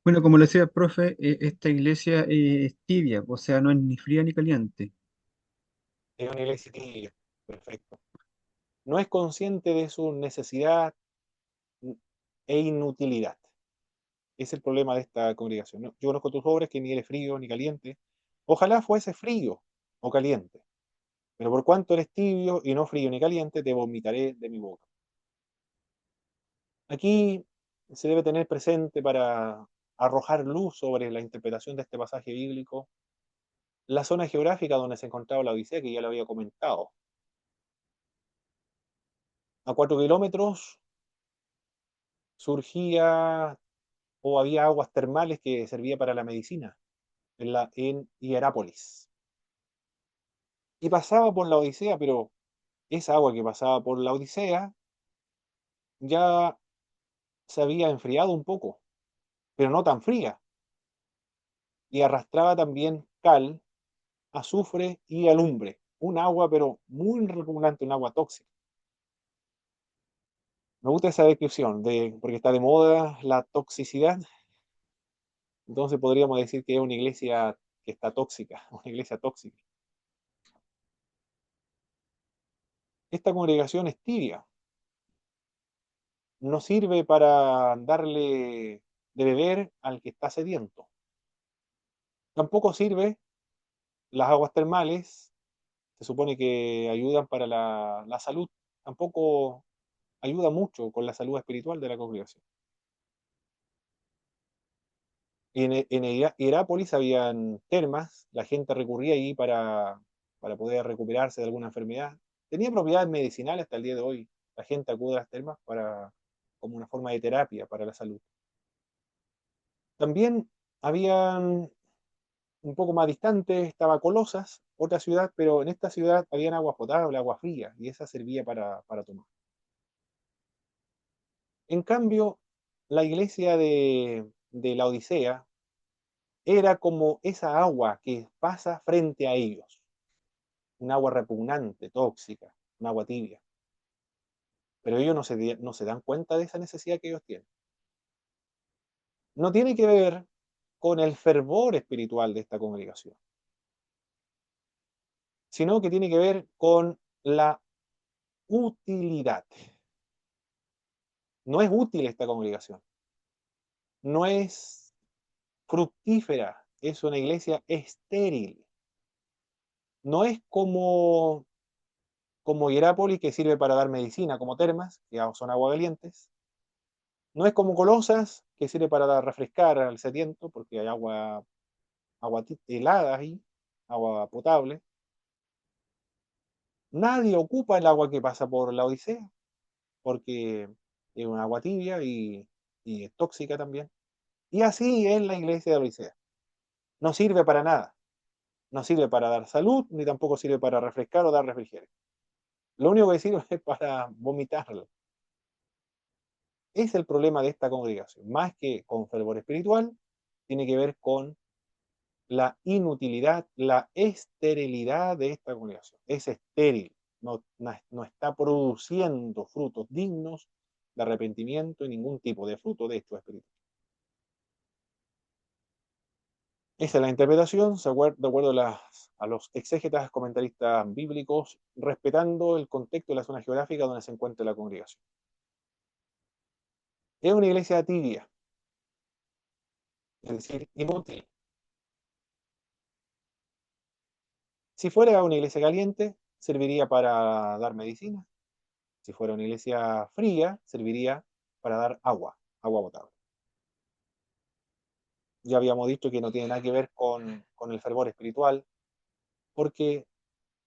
Bueno, como le decía el profe, esta iglesia es tibia, o sea, no es ni fría ni caliente. Es una iglesia tibia. Perfecto. No es consciente de su necesidad e inutilidad. Es el problema de esta congregación. Yo conozco tus obras que ni eres frío ni caliente. Ojalá fuese frío o caliente, pero por cuanto eres tibio y no frío ni caliente, te vomitaré de mi boca. Aquí se debe tener presente para arrojar luz sobre la interpretación de este pasaje bíblico la zona geográfica donde se encontraba la Odisea, que ya lo había comentado. A 4 kilómetros surgía o había aguas termales que servía para la medicina en Hierápolis. Y pasaba por la Odisea, pero esa agua que pasaba por la Odisea ya se había enfriado un poco, pero no tan fría, y arrastraba también cal, azufre y alumbre. Un agua, pero muy repugnante, un agua tóxica. Me gusta esa descripción, porque está de moda la toxicidad, entonces podríamos decir que es una iglesia que está tóxica, una iglesia tóxica. Esta congregación es tibia, no sirve para darle de beber al que está sediento. Tampoco sirve las aguas termales, se supone que ayudan para la salud, tampoco ayuda mucho con la salud espiritual de la congregación. En Hierápolis habían termas, la gente recurría ahí para poder recuperarse de alguna enfermedad. Tenía propiedades medicinales hasta el día de hoy. La gente acude a las termas como una forma de terapia para la salud. También habían un poco más distante, estaba Colosas, otra ciudad, pero en esta ciudad habían agua potable, agua fría, y esa servía para tomar. En cambio, la iglesia de la Odisea era como esa agua que pasa frente a ellos, un agua repugnante, tóxica, un agua tibia. Pero ellos no se dan cuenta de esa necesidad que ellos tienen. No tiene que ver con el fervor espiritual de esta congregación, sino que tiene que ver con la utilidad. No es útil esta congregación, no es fructífera, es una iglesia estéril. No es como Hierápolis, que sirve para dar medicina, como termas, que son agua calientes. No es como Colosas, que sirve para refrescar al sediento, porque hay agua helada ahí, agua potable. Nadie ocupa el agua que pasa por la Odisea, porque es un agua tibia y es tóxica también. Y así es la iglesia de la Odisea. No sirve para nada. No sirve para dar salud, ni tampoco sirve para refrescar o dar refrigerio. Lo único que sirve es para vomitarlo. Es el problema de esta congregación. Más que con fervor espiritual, tiene que ver con la inutilidad, la esterilidad de esta congregación. Es estéril, no está produciendo frutos dignos de arrepentimiento y ningún tipo de fruto de hecho espiritual. Esa es la interpretación, de acuerdo a los exégetas comentaristas bíblicos, respetando el contexto de la zona geográfica donde se encuentra la congregación. Es una iglesia tibia, es decir, inútil. Si fuera una iglesia caliente, serviría para dar medicina. Si fuera una iglesia fría, serviría para dar agua, agua potable. Ya habíamos dicho que no tiene nada que ver con el fervor espiritual, porque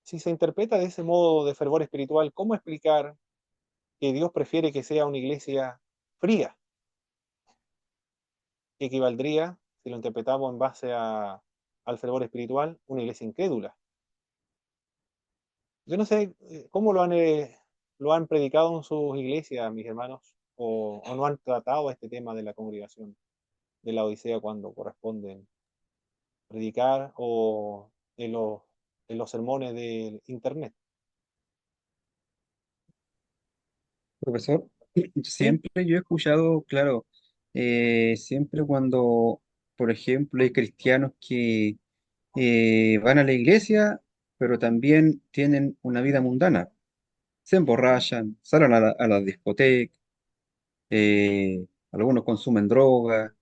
si se interpreta de ese modo de fervor espiritual, ¿cómo explicar que Dios prefiere que sea una iglesia fría? Que equivaldría, si lo interpretamos en base al fervor espiritual, una iglesia incrédula. Yo no sé cómo lo han predicado en sus iglesias, mis hermanos, o no han tratado este tema de la congregación de la Odisea cuando corresponden predicar o en los sermones de internet. Profesor, Sí, siempre yo he escuchado, claro, siempre cuando, por ejemplo, hay cristianos que van a la iglesia, pero también tienen una vida mundana. Se emborrachan, salen a la discoteca, algunos consumen droga.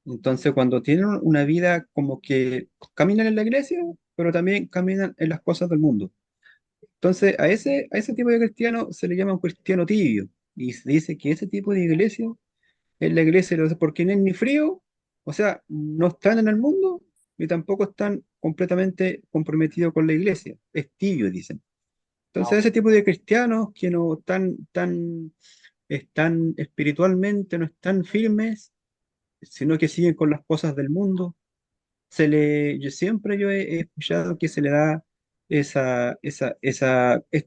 Entonces, cuando tienen una vida como que caminan en la iglesia, pero también caminan en las cosas del mundo. Entonces, a ese tipo de cristiano se le llama un cristiano tibio. Y se dice que ese tipo de iglesia es la iglesia porque no es ni frío, o sea, no están en el mundo, ni tampoco están completamente comprometidos con la iglesia. Es tibio, dicen. ah, Entonces, ok. ese tipo de cristianos que no están espiritualmente, no están firmes, sino que siguen con las cosas del mundo, yo he escuchado que se le da esta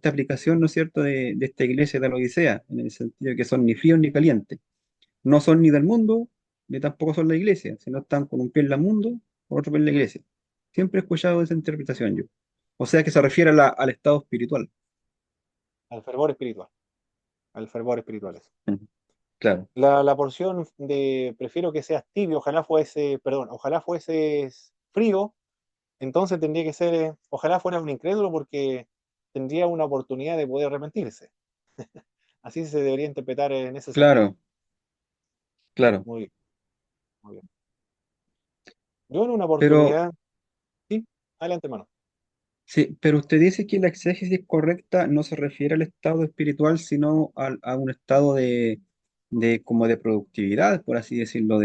aplicación, ¿no es cierto?, de esta iglesia de la Odisea, en el sentido de que son ni fríos ni calientes. No son ni del mundo, ni tampoco son la iglesia, sino están con un pie en el mundo, con otro pie en la iglesia. Siempre he escuchado esa interpretación yo. O sea que se refiere a al estado espiritual. Al fervor espiritual, al fervor espiritual. Ujú. Claro, La porción de prefiero que seas tibio, ojalá fuese, perdón, ojalá fueses frío, entonces tendría que ser, ojalá fueras un incrédulo porque tendría una oportunidad de poder arrepentirse. Así se debería interpretar en ese sentido. claro, claro. Muy bien, muy bien. Yo en una Pero oportunidad, sí, adelante, hermano. sí, pero usted dice que la exégesis correcta no se refiere al estado espiritual, sino a un estado de como de productividad, por así decirlo,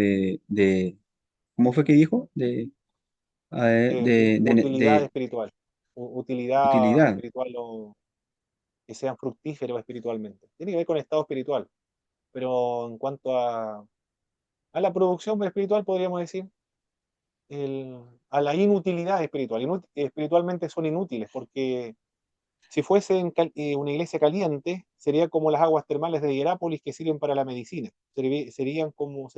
¿cómo fue que dijo? Utilidad De espiritual, utilidad utilidad. espiritual o que sean fructíferos espiritualmente. Tiene que ver con estado espiritual, pero en cuanto a la producción espiritual, podríamos decir, a la inutilidad espiritual. Espiritualmente son inútiles, porque si fuesen una iglesia caliente, sería como las aguas termales de Hierápolis que sirven para la medicina. Servirían como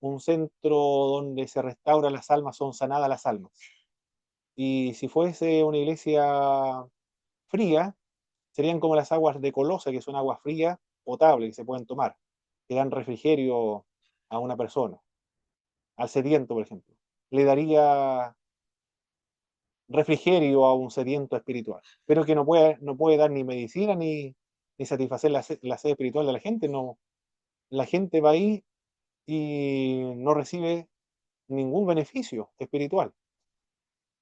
un centro donde se restauran las almas, son sanadas las almas. Y si fuese una iglesia fría, serían como las aguas de Colosa, que son aguas frías, potables, que se pueden tomar, que dan refrigerio a una persona, al sediento, por ejemplo. Le daría refrigerio a un sediento espiritual, pero que no puede dar ni medicina ni satisfacer la sed espiritual de la gente. No, la gente va ahí y no recibe ningún beneficio espiritual.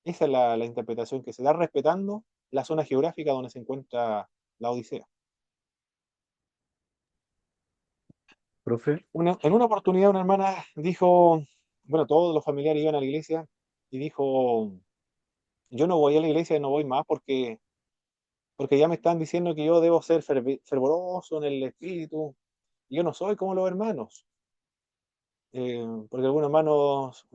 Esa es la interpretación que se da respetando la zona geográfica donde se encuentra la Odisea. Profe, En una oportunidad una hermana dijo, bueno, todos los familiares iban a la iglesia y dijo, yo no voy a la iglesia, no voy más porque ya me están diciendo que yo debo ser fervoroso en el espíritu. Y yo no soy como los hermanos, porque algunos hermanos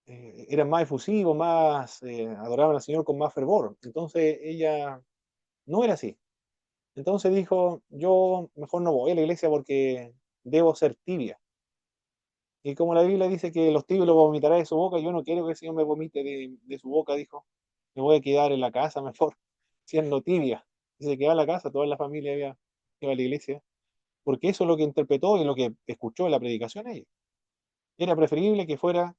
eran más efusivos, más adoraban al Señor con más fervor. Entonces ella no era así. Entonces dijo, yo mejor no voy a la iglesia porque debo ser tibia. Y como la Biblia dice que los tibios lo vomitará de su boca, yo no quiero que el Señor me vomite de su boca, dijo. Me voy a quedar en la casa mejor, siendo tibia. Y se quedó en la casa, toda la familia iba a la iglesia, porque eso es lo que interpretó y lo que escuchó en la predicación ella. Era preferible que fuera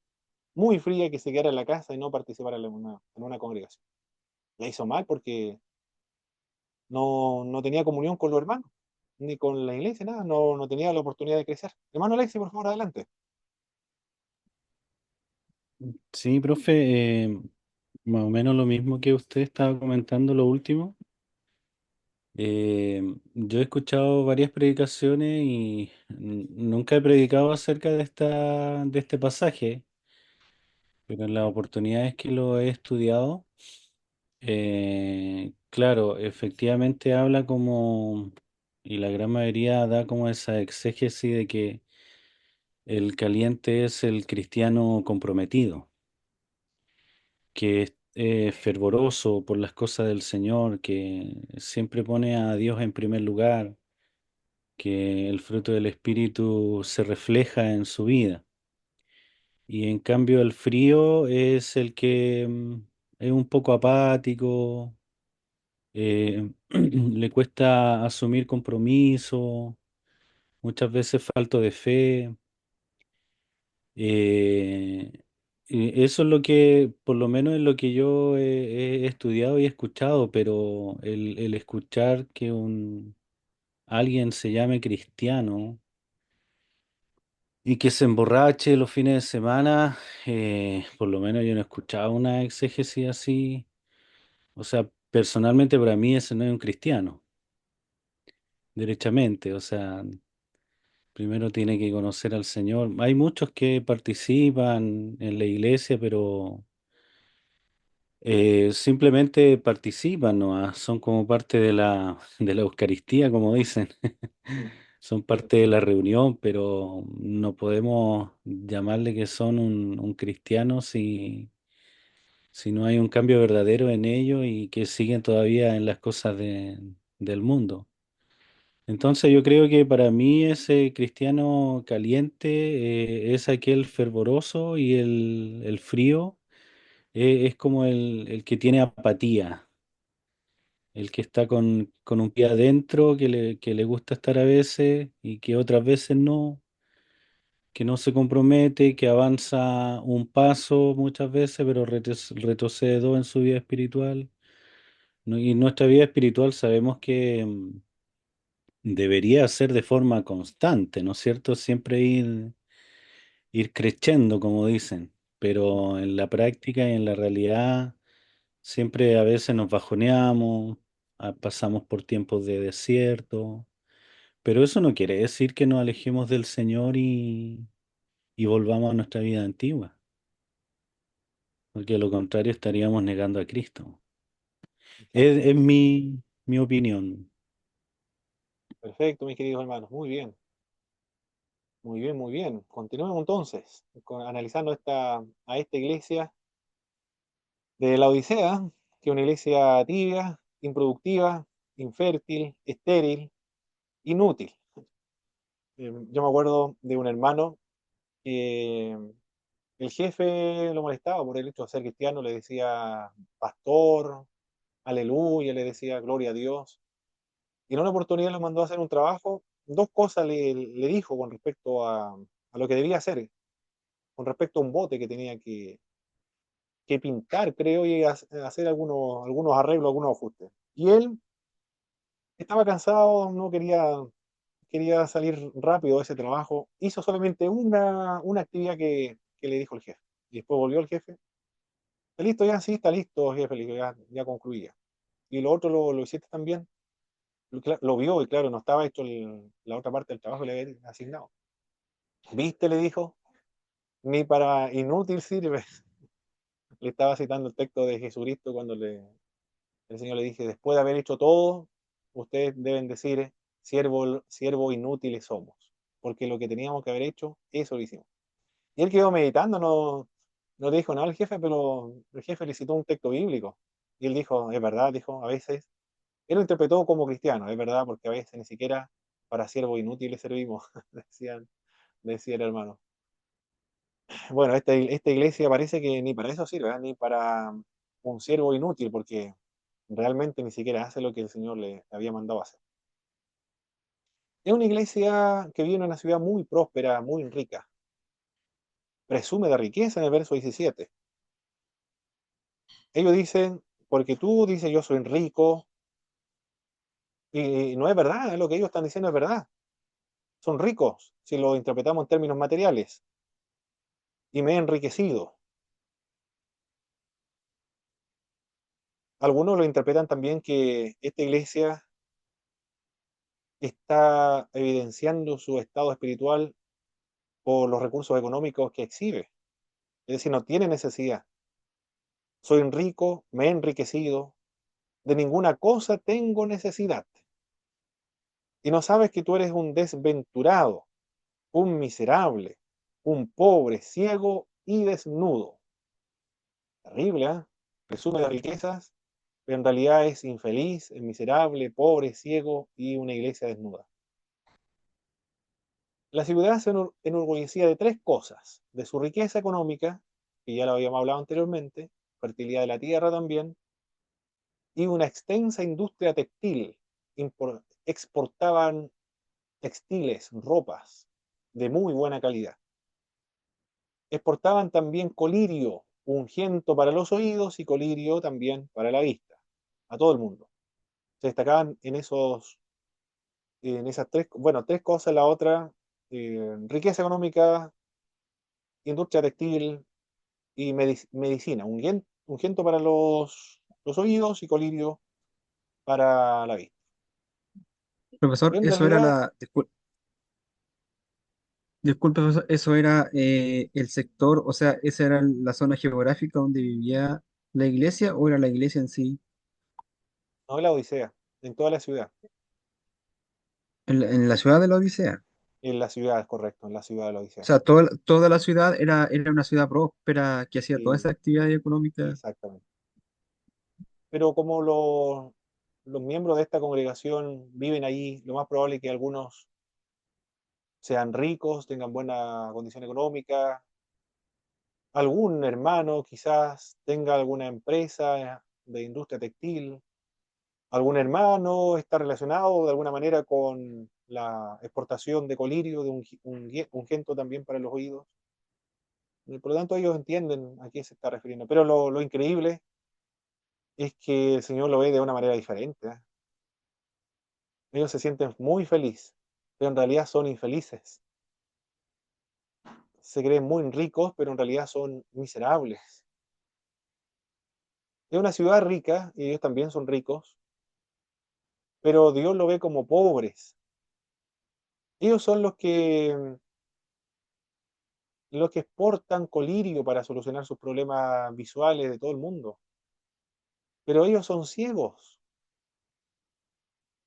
muy fría, que se quedara en la casa y no participara en una congregación. La hizo mal porque no tenía comunión con los hermanos, ni con la iglesia, nada, no tenía la oportunidad de crecer. Hermano Alexi, por favor, adelante. Sí, profe, más o menos lo mismo que usted estaba comentando lo último. Yo he escuchado varias predicaciones y nunca he predicado acerca de este pasaje, pero en las oportunidades que lo he estudiado, claro, efectivamente habla como, y la gran mayoría da como esa exégesis de que el caliente es el cristiano comprometido, que es fervoroso por las cosas del Señor, que siempre pone a Dios en primer lugar, que el fruto del Espíritu se refleja en su vida. Y en cambio el frío es el que es un poco apático, le cuesta asumir compromiso, muchas veces falto de fe. eh, y eso es lo que, por lo menos es lo que yo he estudiado y he escuchado, pero el escuchar que alguien se llame cristiano y que se emborrache los fines de semana, por lo menos yo no he escuchado una exégesis así. O sea, personalmente para mí ese no es un cristiano, derechamente. O sea, primero tiene que conocer al Señor. Hay muchos que participan en la iglesia, pero simplemente participan, ¿no? Son como parte de de la Eucaristía, como dicen. Mm. Son parte de la reunión, pero no podemos llamarle que son un cristiano si no hay un cambio verdadero en ellos y que siguen todavía en las cosas del mundo. Entonces yo creo que para mí ese cristiano caliente es aquel fervoroso y el frío es como el que tiene apatía, el que está con un pie adentro, que le gusta estar a veces y que otras veces no, que no se compromete, que avanza un paso muchas veces, pero retrocede dos en su vida espiritual. Y nuestra vida espiritual sabemos que debería ser de forma constante, ¿no es cierto? Siempre ir creciendo, como dicen, pero en la práctica y en la realidad siempre a veces nos bajoneamos, pasamos por tiempos de desierto, pero eso no quiere decir que nos alejemos del Señor y volvamos a nuestra vida antigua, porque a lo contrario estaríamos negando a Cristo. Exacto. Es mi opinión. Perfecto, mis queridos hermanos. Muy bien, muy bien, muy bien. Continuemos entonces analizando a esta iglesia de la Odisea, que es una iglesia tibia, improductiva, infértil, estéril, inútil. Yo me acuerdo de un hermano que el jefe lo molestaba por el hecho de ser cristiano, le decía pastor, aleluya, le decía gloria a Dios. Y en una oportunidad lo mandó a hacer un trabajo. Dos cosas le dijo con respecto a lo que debía hacer, con respecto a un bote que tenía que pintar, creo, y hacer algunos arreglos, algunos ajustes. Y él estaba cansado, no quería salir rápido de ese trabajo. Hizo solamente una actividad que le dijo el jefe. Y después volvió el jefe. ¿Está listo ya? Sí, está listo, jefe. Le dijo, ya concluía. Y lo otro lo hiciste también. Lo vio y claro, no estaba hecho la otra parte del trabajo que le había asignado. ¿Viste? Le dijo, ni para inútil sirve. Le estaba citando el texto de Jesucristo cuando el Señor le dice, después de haber hecho todo, ustedes deben decir, siervo inútiles somos, porque lo que teníamos que haber hecho, eso lo hicimos. Y él quedó meditando, no le dijo nada al jefe, pero el jefe le citó un texto bíblico. Y él dijo, es verdad, dijo, a veces, él lo interpretó como cristiano, es verdad, porque a veces ni siquiera para siervos inútiles servimos, decía el hermano. Bueno, esta iglesia parece que ni para eso sirve, ¿eh? Ni para un siervo inútil, porque realmente ni siquiera hace lo que el Señor le había mandado hacer. Es una iglesia que vive en una ciudad muy próspera, muy rica. Presume de riqueza en el verso 17. Ellos dicen, porque tú dices yo soy rico, y no es verdad, lo que ellos están diciendo es verdad. Son ricos, si lo interpretamos en términos materiales, y me he enriquecido. Algunos lo interpretan también que esta iglesia está evidenciando su estado espiritual por los recursos económicos que exhibe. Es decir, no tiene necesidad. Soy rico, me he enriquecido, de ninguna cosa tengo necesidad. Y no sabes que tú eres un desventurado, un miserable, un pobre, ciego y desnudo. Terrible, ¿eh? Presume de riquezas, pero en realidad es infeliz, es miserable, pobre, ciego y una iglesia desnuda. La ciudad se enorgullecía de tres cosas: de su riqueza económica, que ya lo habíamos hablado anteriormente, fertilidad de la tierra también, y una extensa industria textil. Exportaban textiles, ropas de muy buena calidad. Exportaban también colirio, ungüento para los oídos y colirio también para la vista, a todo el mundo. Se destacaban en esas tres, bueno, tres cosas. La otra, riqueza económica, industria textil y medicina, ungüento para los oídos y colirio para la vista. Profesor, En eso era realidad, disculpe, profesor, eso era el sector, o sea, esa era la zona geográfica donde vivía la iglesia o era la iglesia en sí, no es la Odisea, en toda la ciudad. en la ciudad de la Odisea. En la ciudad, es correcto, en la ciudad de la O Odisea. sea, toda la ciudad era una ciudad próspera que hacía toda Sí, esa actividad económica. exactamente. Pero como los miembros de esta congregación viven allí, lo más probable es que algunos sean ricos, tengan buena condición económica, algún hermano quizás tenga alguna empresa de industria textil, algún hermano está relacionado de alguna manera con la exportación de colirio, de ungüento también para los oídos. Y por lo tanto ellos entienden a qué se está refiriendo. Pero lo increíble es que el Señor lo ve de una manera diferente, ¿eh? Ellos se sienten muy felices, pero en realidad son infelices. Se creen muy ricos, pero en realidad son miserables. Es una ciudad rica y ellos también son ricos, pero Dios lo ve como pobres. Ellos son los que exportan colirio para solucionar sus problemas visuales de todo el mundo. Pero ellos son ciegos.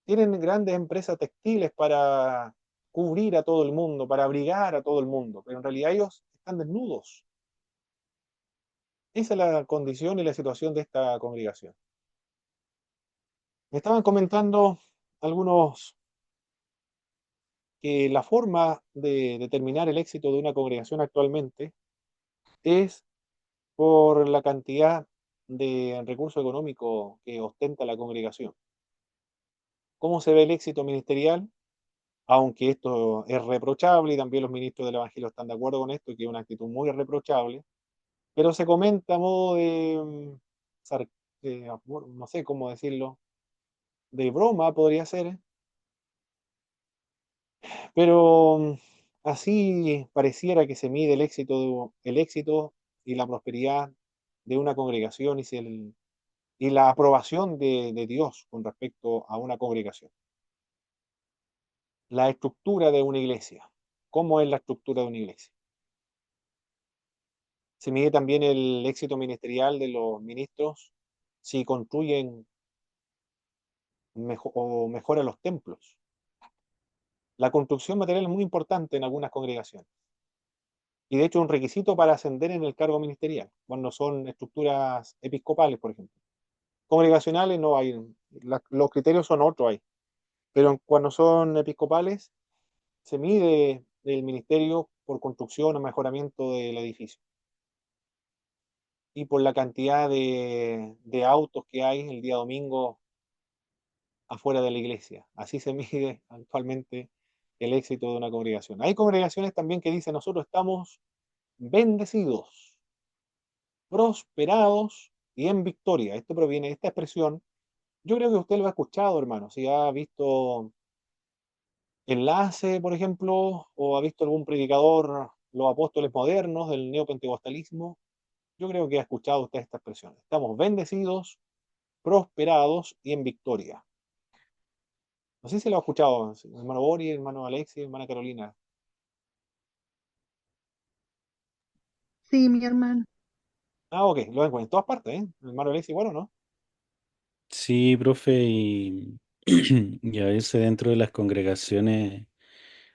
Tienen grandes empresas textiles para cubrir a todo el mundo, para abrigar a todo el mundo, pero en realidad ellos están desnudos. Esa es la condición y la situación de esta congregación. Me estaban comentando algunos que la forma de determinar el éxito de una congregación actualmente es por la cantidad de recursos económicos que ostenta la congregación. ¿Cómo se ve el éxito ministerial? Aunque esto es reprochable y también los ministros del Evangelio están de acuerdo con esto, que es una actitud muy reprochable, pero se comenta a modo de, no sé cómo decirlo, de broma podría ser, pero así pareciera que se mide el éxito y la prosperidad de una congregación y la aprobación de Dios con respecto a una congregación. La estructura de una iglesia. ¿Cómo es la estructura de una iglesia? Se mide también el éxito ministerial de los ministros si construyen o mejoran los templos. La construcción material es muy importante en algunas congregaciones. Y de hecho es un requisito para ascender en el cargo ministerial, cuando son estructuras episcopales, por ejemplo. Congregacionales no hay, los criterios son otros ahí, pero cuando son episcopales se mide el ministerio por construcción o mejoramiento del edificio y por la cantidad de autos que hay el día domingo afuera de la iglesia. Así se mide actualmente el éxito de una congregación. Hay congregaciones también que dicen: nosotros estamos bendecidos, prosperados y en victoria. Esto proviene de esta expresión. Yo creo que usted lo ha escuchado, hermano. Si ha visto Enlace, por ejemplo, o ha visto algún predicador, los apóstoles modernos del neopentecostalismo, yo creo que ha escuchado usted esta expresión. Estamos bendecidos, prosperados y en victoria. No sé si lo ha escuchado, hermano Boris, hermano Alexis, hermana Carolina. Sí, mi hermano. Ah, ok, lo encuentro en todas partes, ¿eh? Hermano Alexis, bueno, ¿no? Sí, profe, y, y a veces dentro de las congregaciones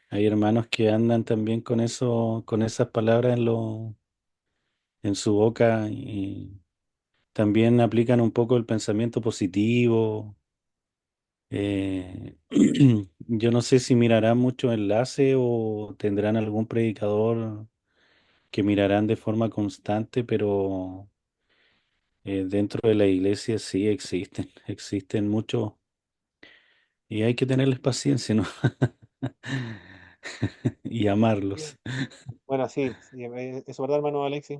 hay hermanos que andan también con eso, con esas palabras en su boca y también aplican un poco el pensamiento positivo. Yo no sé si mirarán mucho enlace o tendrán algún predicador que mirarán de forma constante, pero dentro de la iglesia sí existen, existen muchos y hay que tenerles paciencia, ¿no? Y amarlos. Bueno, sí, sí, eso es verdad, hermano Alexis.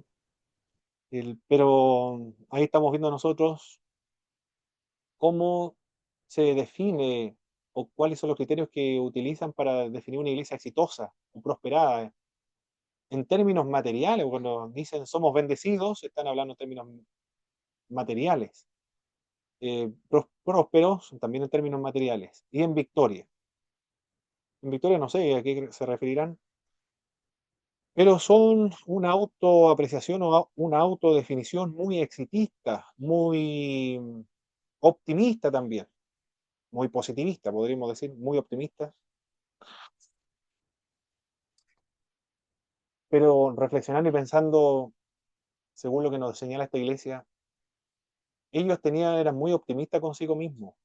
Pero ahí estamos viendo nosotros cómo se define o cuáles son los criterios que utilizan para definir una iglesia exitosa o prosperada. En términos materiales, cuando dicen somos bendecidos, están hablando en términos materiales. Prósperos, también en términos materiales. Y en victoria. En victoria no sé a qué se referirán, pero son una autoapreciación o una autodefinición muy exitista, muy optimista también, muy positivista, podríamos decir, muy optimista. Pero reflexionando y pensando, según lo que nos señala esta iglesia, eran muy optimistas consigo mismos,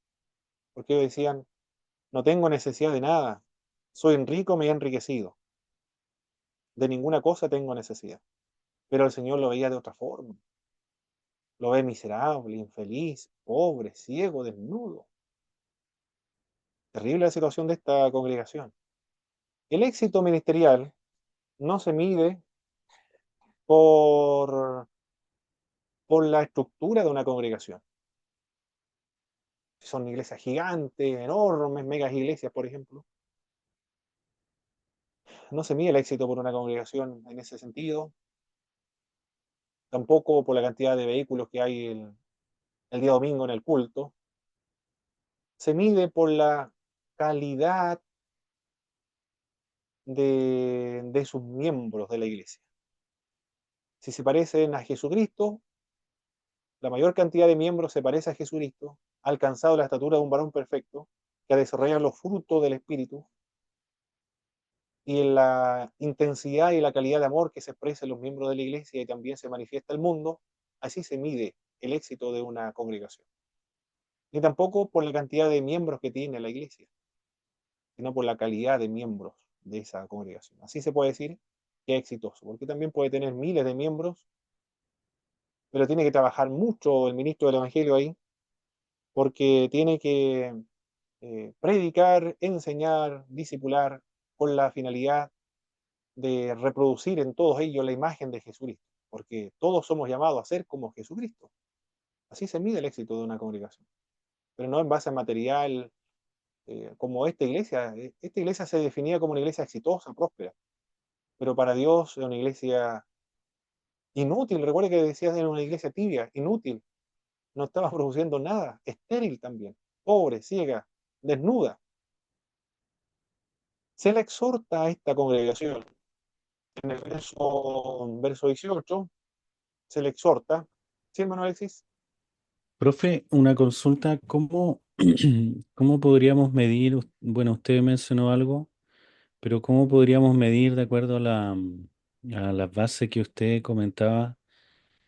porque ellos decían, no tengo necesidad de nada, soy rico, me he enriquecido, de ninguna cosa tengo necesidad. Pero el Señor lo veía de otra forma, lo ve miserable, infeliz, pobre, ciego, desnudo. Terrible la situación de esta congregación. El éxito ministerial no se mide por, por la estructura de una congregación. Son iglesias gigantes, enormes, megas iglesias, por ejemplo. No se mide el éxito por una congregación en ese sentido, tampoco por la cantidad de vehículos que hay el día domingo en el culto. Se mide por la calidad de sus miembros de la iglesia. Si se parecen a Jesucristo, la mayor cantidad de miembros se parece a Jesucristo, ha alcanzado la estatura de un varón perfecto, que ha desarrollado los frutos del Espíritu, y en la intensidad y la calidad de amor que se expresa en los miembros de la iglesia y también se manifiesta el mundo, así se mide el éxito de una congregación. Ni tampoco por la cantidad de miembros que tiene la iglesia, sino por la calidad de miembros de esa congregación. Así se puede decir que es exitoso, porque también puede tener miles de miembros, pero tiene que trabajar mucho el ministro del Evangelio ahí, porque tiene que predicar, enseñar, discipular, con la finalidad de reproducir en todos ellos la imagen de Jesucristo, porque todos somos llamados a ser como Jesucristo. Así se mide el éxito de una congregación, pero no en base a material, como esta iglesia. Esta iglesia se definía como una iglesia exitosa, próspera, pero para Dios era una iglesia inútil. Recuerda que decías era una iglesia tibia, inútil, no estaba produciendo nada, estéril también, pobre, ciega, desnuda. Se le exhorta a esta congregación en el verso 18, se le exhorta, ¿sí, hermano Alexis? Profe, una consulta, ¿cómo, cómo podríamos medir? Bueno, usted mencionó algo, pero ¿cómo podríamos medir de acuerdo a a las bases que usted comentaba,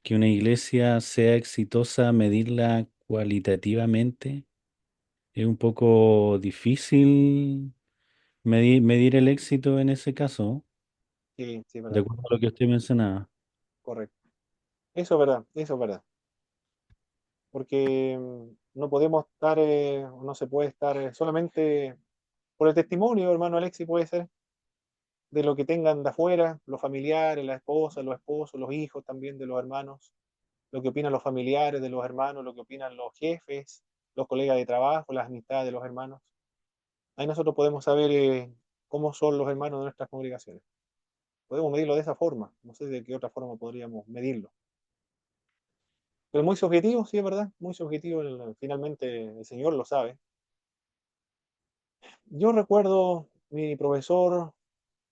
que una iglesia sea exitosa, medirla cualitativamente? Es un poco difícil medir el éxito en ese caso, Sí, sí, es de verdad, acuerdo a lo que usted mencionaba. correcto. Eso es verdad, eso es verdad. Porque no podemos estar, no se puede estar solamente por el testimonio, hermano Alexis, puede ser, de lo que tengan de afuera, los familiares, la esposa, los esposos, los hijos también de los hermanos, lo que opinan los familiares de los hermanos, lo que opinan los jefes, los colegas de trabajo, las amistades de los hermanos. Ahí nosotros podemos saber cómo son los hermanos de nuestras congregaciones. Podemos medirlo de esa forma, no sé de qué otra forma podríamos medirlo. Pero muy subjetivo, sí, es verdad, muy subjetivo, finalmente el Señor lo sabe. Yo recuerdo mi profesor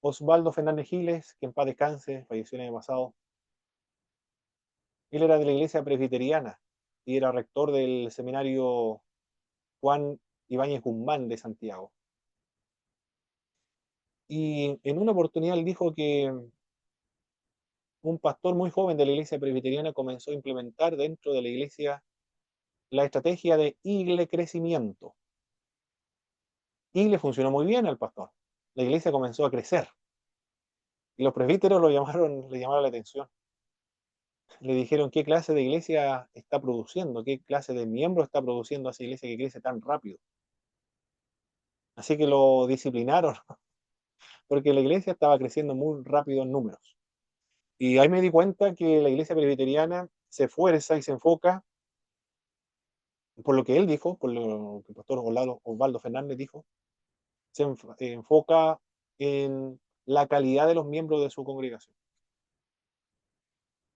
Osvaldo Fernández Giles, que en paz descanse, falleció el año pasado. Él era de la iglesia presbiteriana y era rector del seminario Juan Ibáñez Guzmán de Santiago. Y en una oportunidad él dijo que un pastor muy joven de la iglesia presbiteriana comenzó a implementar dentro de la iglesia la estrategia de igle crecimiento. Y le funcionó muy bien al pastor. La iglesia comenzó a crecer. Y los presbíteros le llamaron la atención. Le dijeron qué clase de iglesia está produciendo, qué clase de miembro está produciendo esa iglesia que crece tan rápido. Así que lo disciplinaron, porque la iglesia estaba creciendo muy rápido en números. Y ahí me di cuenta que la iglesia presbiteriana se esfuerza y se enfoca, por lo que él dijo, por lo que el pastor Osvaldo Fernández dijo, enfoca en la calidad de los miembros de su congregación.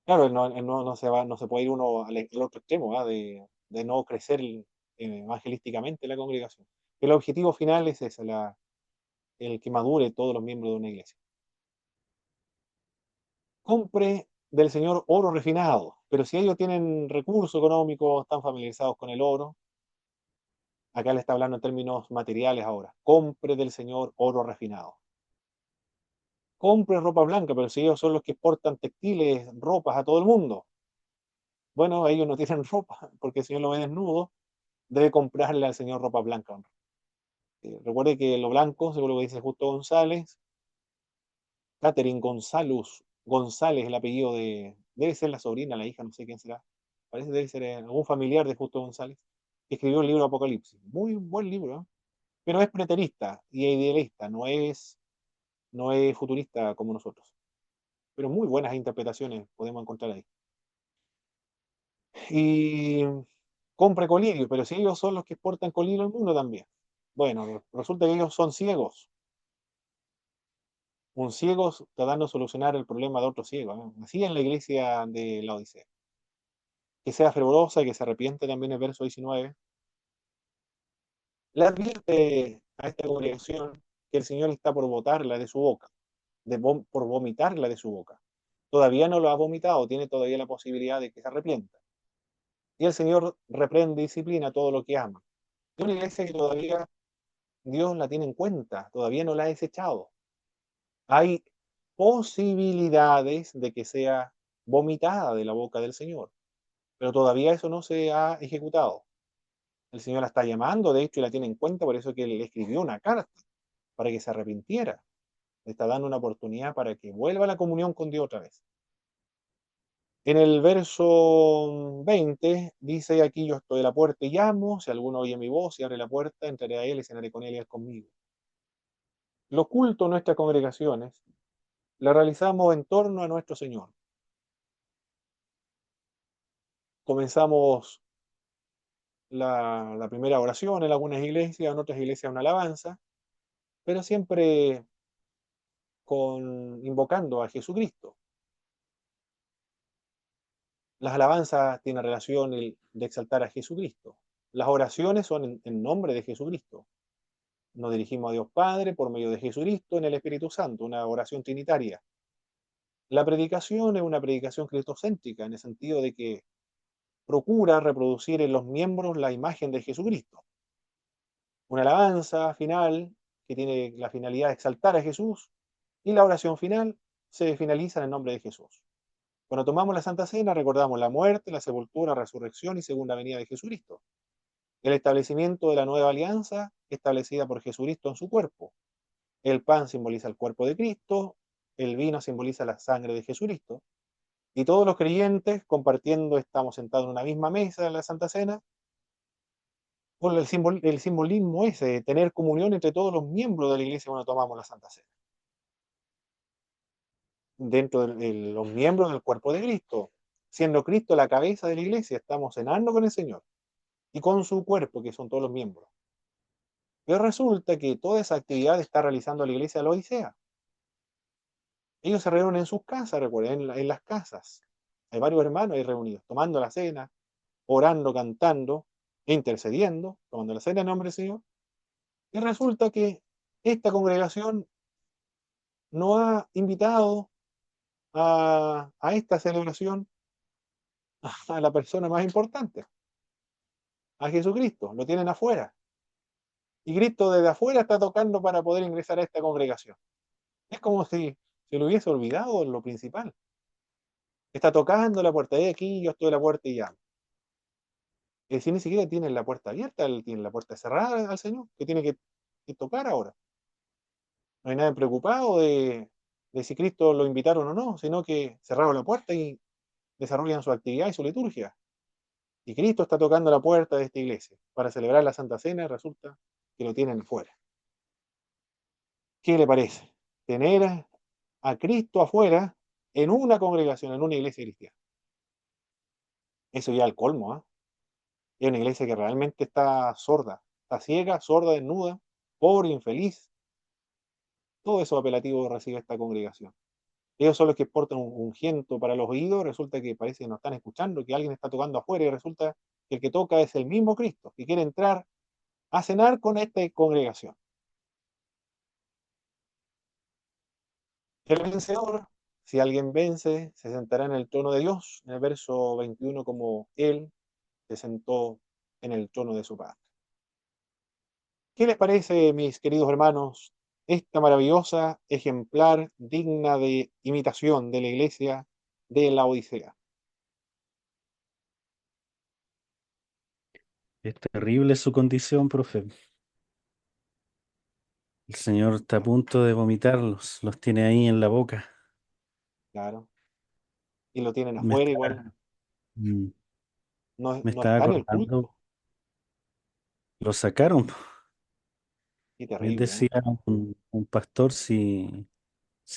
Claro, no se puede ir uno al otro extremo, ¿ah? De no crecer evangelísticamente la congregación. El objetivo final es ese, el que madure todos los miembros de una iglesia. Compre del Señor oro refinado, pero si ellos tienen recursos económicos, están familiarizados con el oro, acá le está hablando en términos materiales ahora, compre del Señor oro refinado. Compre ropa blanca, pero si ellos son los que exportan textiles, ropas a todo el mundo, bueno, ellos no tienen ropa, porque el Señor lo ve desnudo, debe comprarle al Señor ropa blanca. Recuerde que lo blanco, según lo que dice Justo González, Catherine González, el apellido debe ser la sobrina, la hija, no sé quién será, parece que debe ser algún familiar de Justo González, que escribió el libro Apocalipsis. Muy buen libro, ¿eh? Pero es preterista y idealista, no es futurista como nosotros. Pero muy buenas interpretaciones podemos encontrar ahí. Y compre colirio, pero si ellos son los que exportan colirio al mundo también. Bueno, resulta que ellos son ciegos. Un ciego tratando de solucionar el problema de otro ciego, ¿no? Así en la iglesia de la Odisea. Que sea fervorosa, que se arrepiente también el verso 19. Le advierte a esta congregación que el Señor está por botarla de su boca, por vomitarla de su boca. Todavía no lo ha vomitado, tiene todavía la posibilidad de que se arrepienta. Y el Señor reprende y disciplina todo lo que ama. Es una iglesia que todavía Dios la tiene en cuenta, todavía no la ha desechado. Hay posibilidades de que sea vomitada de la boca del Señor, pero todavía eso no se ha ejecutado. El Señor la está llamando, de hecho, y la tiene en cuenta, por eso que le escribió una carta para que se arrepintiera. Le está dando una oportunidad para que vuelva a la comunión con Dios otra vez. En el verso 20 dice, aquí yo estoy a la puerta y llamo, si alguno oye mi voz y abre la puerta, entraré a él y cenaré con él y él conmigo. Lo oculto en nuestras congregaciones la realizamos en torno a nuestro Señor. Comenzamos la primera oración en algunas iglesias, en otras iglesias una alabanza, pero siempre invocando a Jesucristo. Las alabanzas tienen relación de exaltar a Jesucristo. Las oraciones son en nombre de Jesucristo. Nos dirigimos a Dios Padre por medio de Jesucristo en el Espíritu Santo, una oración trinitaria. La predicación es una predicación cristocéntrica en el sentido de que procura reproducir en los miembros la imagen de Jesucristo. Una alabanza final que tiene la finalidad de exaltar a Jesús y la oración final se finaliza en el nombre de Jesús. Cuando tomamos la Santa Cena recordamos la muerte, la sepultura, resurrección y segunda venida de Jesucristo. El establecimiento de la nueva alianza establecida por Jesucristo en su cuerpo. El pan simboliza el cuerpo de Cristo, el vino simboliza la sangre de Jesucristo. Y todos los creyentes compartiendo, estamos sentados en una misma mesa en la Santa Cena, por el simbolismo ese de tener comunión entre todos los miembros de la iglesia cuando tomamos la Santa Cena. Dentro de los miembros del cuerpo de Cristo, siendo Cristo la cabeza de la iglesia, estamos cenando con el Señor y con su cuerpo, que son todos los miembros. Pero resulta que toda esa actividad está realizando la iglesia de la Odisea. Ellos se reúnen en sus casas, recuerden, en las casas. Hay varios hermanos ahí reunidos, tomando la cena, orando, cantando, intercediendo, tomando la cena en nombre del Señor. Y resulta que esta congregación no ha invitado a esta celebración a la persona más importante, a Jesucristo. Lo tienen afuera. Y Cristo desde afuera está tocando para poder ingresar a esta congregación. Es como si se le hubiese olvidado lo principal. Está tocando la puerta. Aquí yo estoy a la puerta y llamo. Es decir, ni siquiera tienen la puerta abierta, tienen la puerta cerrada al Señor, que tiene que tocar ahora. No hay nadie preocupado de si Cristo lo invitaron o no, sino que cerraron la puerta y desarrollan su actividad y su liturgia. Y Cristo está tocando la puerta de esta iglesia para celebrar la Santa Cena y resulta que lo tienen fuera. ¿Qué le parece? Tener a Cristo afuera en una congregación, en una iglesia cristiana. Eso ya es el colmo, ¿eh? Es una iglesia que realmente está sorda, está ciega, sorda, desnuda, pobre, infeliz. Todo eso apelativo recibe esta congregación. Ellos son los que portan un gento para los oídos, resulta que parece que no están escuchando, que alguien está tocando afuera y resulta que el que toca es el mismo Cristo, que quiere entrar a cenar con esta congregación. El vencedor, si alguien vence, se sentará en el trono de Dios, en el verso 21, como Él se sentó en el trono de su Padre. ¿Qué les parece, mis queridos hermanos, esta maravillosa, ejemplar, digna de imitación de la iglesia de la Odisea? Es terrible su condición, profe. El Señor está a punto de vomitarlos, los tiene ahí en la boca. Claro. Y lo tienen Me afuera igual. está, mm, No, me no estaba está en el acordando, culto. lo sacaron. Qué Bien terrible, ¿eh? decía un pastor, si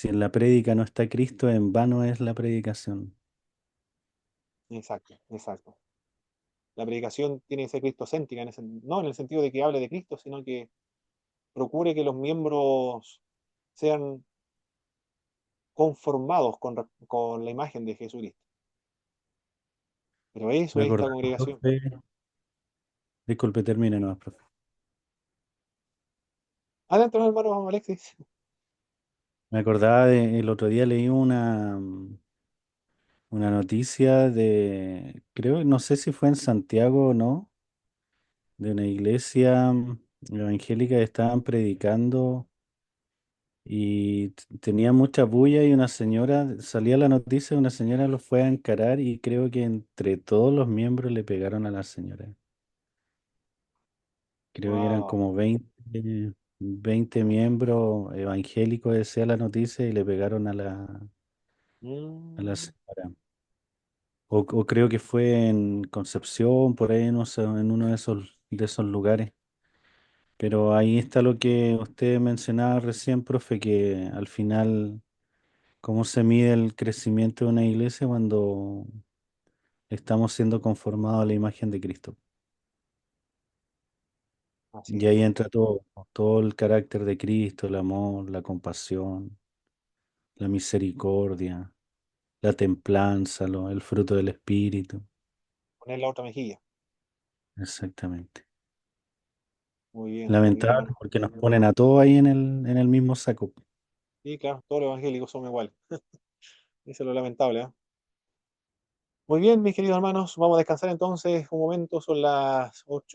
en la prédica no está Cristo, en vano es la predicación. Exacto, exacto. La predicación tiene que ser cristocéntrica, no en el sentido de que hable de Cristo, sino que procure que los miembros sean conformados con la imagen de Jesucristo. Pero eso Me es esta acordaba, congregación. profe, disculpe, termine nomás, profe. Adelante, hermano Alexis. Me acordaba el otro día leí una noticia de, creo, no sé si fue en Santiago o no, de una iglesia evangélica que estaban predicando y tenía mucha bulla y una señora, salía la noticia, una señora los fue a encarar y creo que entre todos los miembros le pegaron a la señora. Creo que eran Wow. como 20 miembros evangélicos, decía la noticia, y le pegaron a la Mm, señora. O creo que fue en Concepción, por ahí, no sé, en uno de esos lugares. Pero ahí está lo que usted mencionaba recién, profe, que al final, ¿cómo se mide el crecimiento de una iglesia cuando estamos siendo conformados a la imagen de Cristo? así Y ahí es. entra todo el carácter de Cristo, el amor, la compasión, la misericordia, la templanza, el fruto del Espíritu. Poner la otra mejilla. Exactamente. Muy bien, Lamentable hermano. porque nos ponen a todos ahí en el mismo saco. Sí, claro, todos los evangélicos somos iguales. Eso es lo lamentable, ¿eh? Muy bien, mis queridos hermanos, vamos a descansar entonces un momento, son las 8.